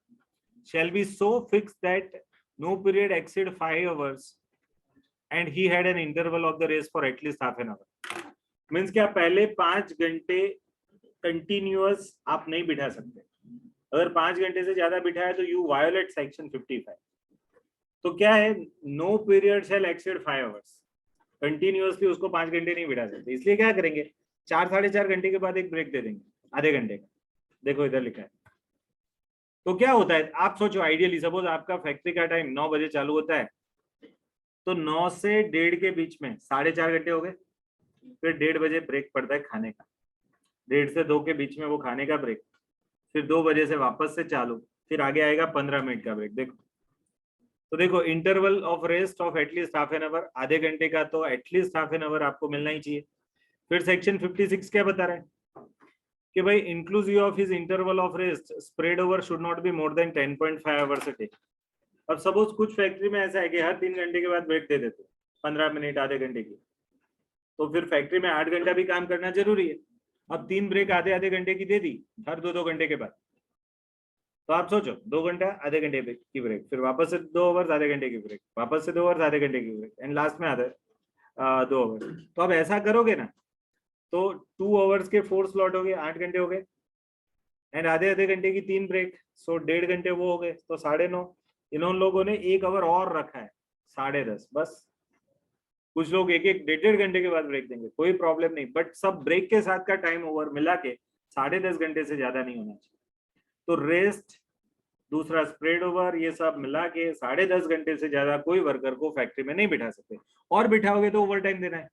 shall be so fixed that no period exceed 5 hours and he had an interval of the race for at least half an hour। Means क्या, पहले 5 घंटे कंटिन्यूअस आप नहीं बिठा सकते, अगर 5 घंटे से ज्यादा बिठाया तो यू वायोलेट सेक्शन 55। तो क्या है, नो पीरियड शैल एक्सीड 5 आवर्स, कंटिन्यूअसली उसको 5 घंटे नहीं बिठा सकते, इसलिए क्या करेंगे, 4-4.5 घंटे के बाद एक ब्रेक दे देंगे आधे घंटे का। देखो इधर लिखा है। तो क्या होता है, आप सोचो आइडियली सपोज आपका फैक्ट्री का टाइम 9 बजे चालू होता है, तो 9 से 1:30 के बीच में 4.5 घंटे हो गए, फिर 1:30 बजे ब्रेक पड़ता है खाने का, 1:30 से 2 के बीच में वो खाने का ब्रेक, फिर 2 बजे से वापस से चालू, फिर आगे आएगा 15 मिनट का ब्रेक। देखो तो देखो interval of rest of at least half an hour, आधे घंटे का तो एटलीस्ट हाफ एन आवर आपको मिलना ही चाहिए। फिर सेक्शन 56 क्या बता रहा है कि भाई inclusive of his interval of rest spread over should not be more than 10.5 hours a day. अब सपोज कुछ फैक्ट्री में ऐसा है कि हर 3 घंटे के बाद ब्रेक दे देते 15 मिनट आधे घंटे की, तो फिर फैक्ट्री में 8 घंटा भी काम करना जरूरी है। अब 3 ब्रेक आधे घंटे की दे दी हर 2-2 घंटे के बाद, तो आप सोचो 2 घंटा आधे घंटे की ब्रेक, फिर वापस से 2 आवर्स आधे घंटे की ब्रेक, वापस से 2 आवर्स आधे घंटे की ब्रेक, एंड लास्ट में आधे 2 आवर्स। तो अब ऐसा करोगे ना तो 2 आवर्स के 4 स्लॉट हो गए, 8 घंटे हो गए, एंड आधे घंटे की 3 ब्रेक, सो 1.5 घंटे वो हो गए, तो 9.5। इन लोगों ने 1 आवर और रखा है 10.5 बस। कुछ लोग 1-1 घंटे के बाद ब्रेक देंगे, कोई प्रॉब्लम नहीं, बट सब ब्रेक के साथ का टाइम ओवर मिला के 10.5 घंटे से ज्यादा नहीं होना चाहिए। तो रेस्ट, दूसरा स्प्रेड ओवर, ये सब मिला के 10.5 घंटे से ज्यादा कोई वर्कर को फैक्ट्री में नहीं बिठा सकते, और बिठाओगे तो ओवर टाइम देना है,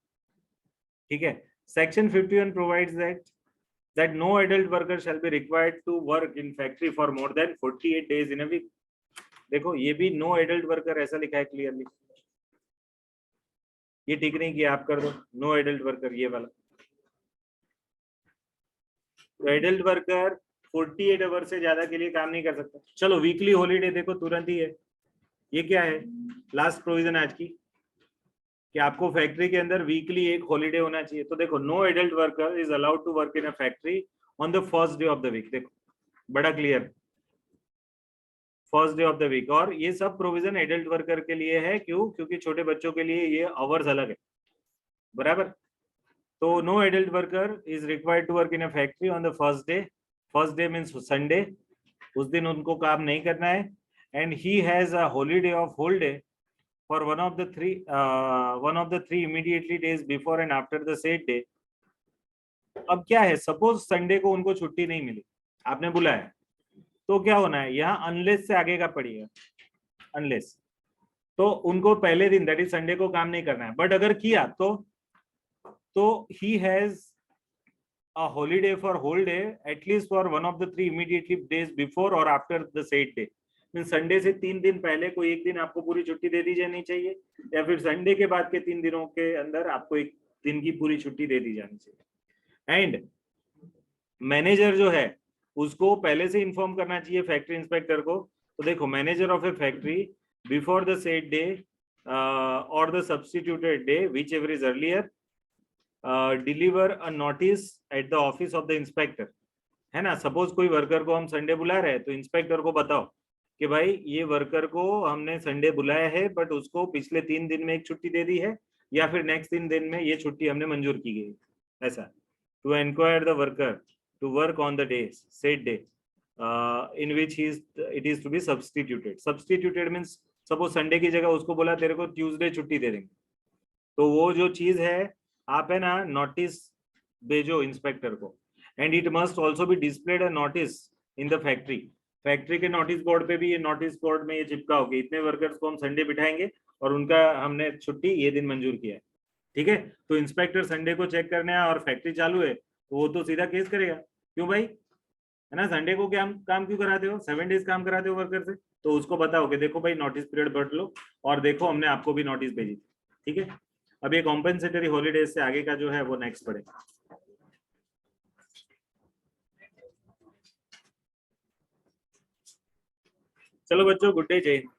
ठीक है। Section 51 provides that no adult worker shall be required to work in factory for more than 48 days in a week। देखो ये भी नो एडल्ट वर्कर ऐसा लिखा है क्लियरली, ये ठीक नहीं किया, आप कर दो नो एडल्ट वर्कर ये वाला। तो एडल्ट वर्कर 48 आवर से ज्यादा के लिए काम नहीं कर सकता। चलो वीकली हॉलीडे देखो तुरंत ही है, ये क्या है लास्ट प्रोविजन आज की कि आपको फैक्ट्री के अंदर वीकली एक हॉलीडे होना चाहिए। तो देखो no adult worker is allowed to work in a factory on the first day of the week. देखो बड़ा clear, first day of the week. और ये सब प्रोविजन एडल्ट वर्कर के लिए है, क्यों? क्योंकि छोटे बच्चों के लिए ये आवर्स अलग है, बराबर। तो no adult worker is required to work in a factory on the first day, first day means Sunday, उस दिन उनको काम नहीं करना है, and he has a holiday of whole day for one of the three immediately days before and after the said day। अब क्या है, सपोज संडे को उनको छुट्टी नहीं मिली, आपने बुलाया, तो क्या होना है यहाँ अनलेस से आगे का पड़ेगा, अनलेस, तो उनको पहले दिन दैट इज संडे को काम नहीं करना है। बट अगर किया तो he has a holiday for whole day at least for one of the 3 immediately days before or after the said day। Sunday से 3 दिन पहले कोई एक दिन आपको पूरी छुट्टी दे दी जानी चाहिए, या फिर संडे के बाद के 3 दिनों के अंदर आपको एक दिन की पूरी छुट्टी दे दी जानी चाहिए। एंड मैनेजर जो है उसको पहले से इन्फॉर्म करना चाहिए फैक्ट्री इंस्पेक्टर को। तो देखो, manager of a factory before the set day or the substituted day whichever is earlier deliver a notice at the office of the inspector, है ना। सपोज कोई वर्कर को हम संडे बुला रहे हैं, तो इंस्पेक्टर को बताओ कि भाई ये वर्कर को हमने संडे बुलाया है, बट उसको पिछले 3 दिन में एक छुट्टी दे दी है, या फिर नेक्स्ट 3 दिन में ये छुट्टी हमने मंजूर की गई, ऐसा। To enquire the worker to work on the day set day in which it is to be substituted. Substituted means suppose Sunday की जगह उसको बोला तेरे को ट्यूसडे छुट्टी दे देंगे, तो वो जो चीज है आप है ना नोटिस भेजो इंस्पेक्टर को। And it must also be displayed a notice in the factory. Factory के नोटिस बोर्ड पे भी ये नोटिस बोर्ड में ये चिपका हो कि इतने वर्कर्स को हम संडे बिठाएंगे और उनका हमने छुट्टी ये दिन मंजूर किया है, ठीक है। तो इंस्पेक्टर संडे को चेक करने आया और फैक्ट्री चालू है, तो वो तो सीधा केस करेगा, क्यों भाई, है ना। संडे को क्या काम क्यों कराते हो, 7 डेज काम कराते हो वर्कर से। तो उसको बताओ कि देखो भाई नोटिस पीरियड बढ़ लो, और देखो हमने आपको भी नोटिस भेजी, ठीक है। अब ये कॉम्पेंसेटरी हॉलीडेज से आगे का जो है वो नेक्स्ट पढ़ेगा। चलो बच्चों, गुड डे, जय हिंद।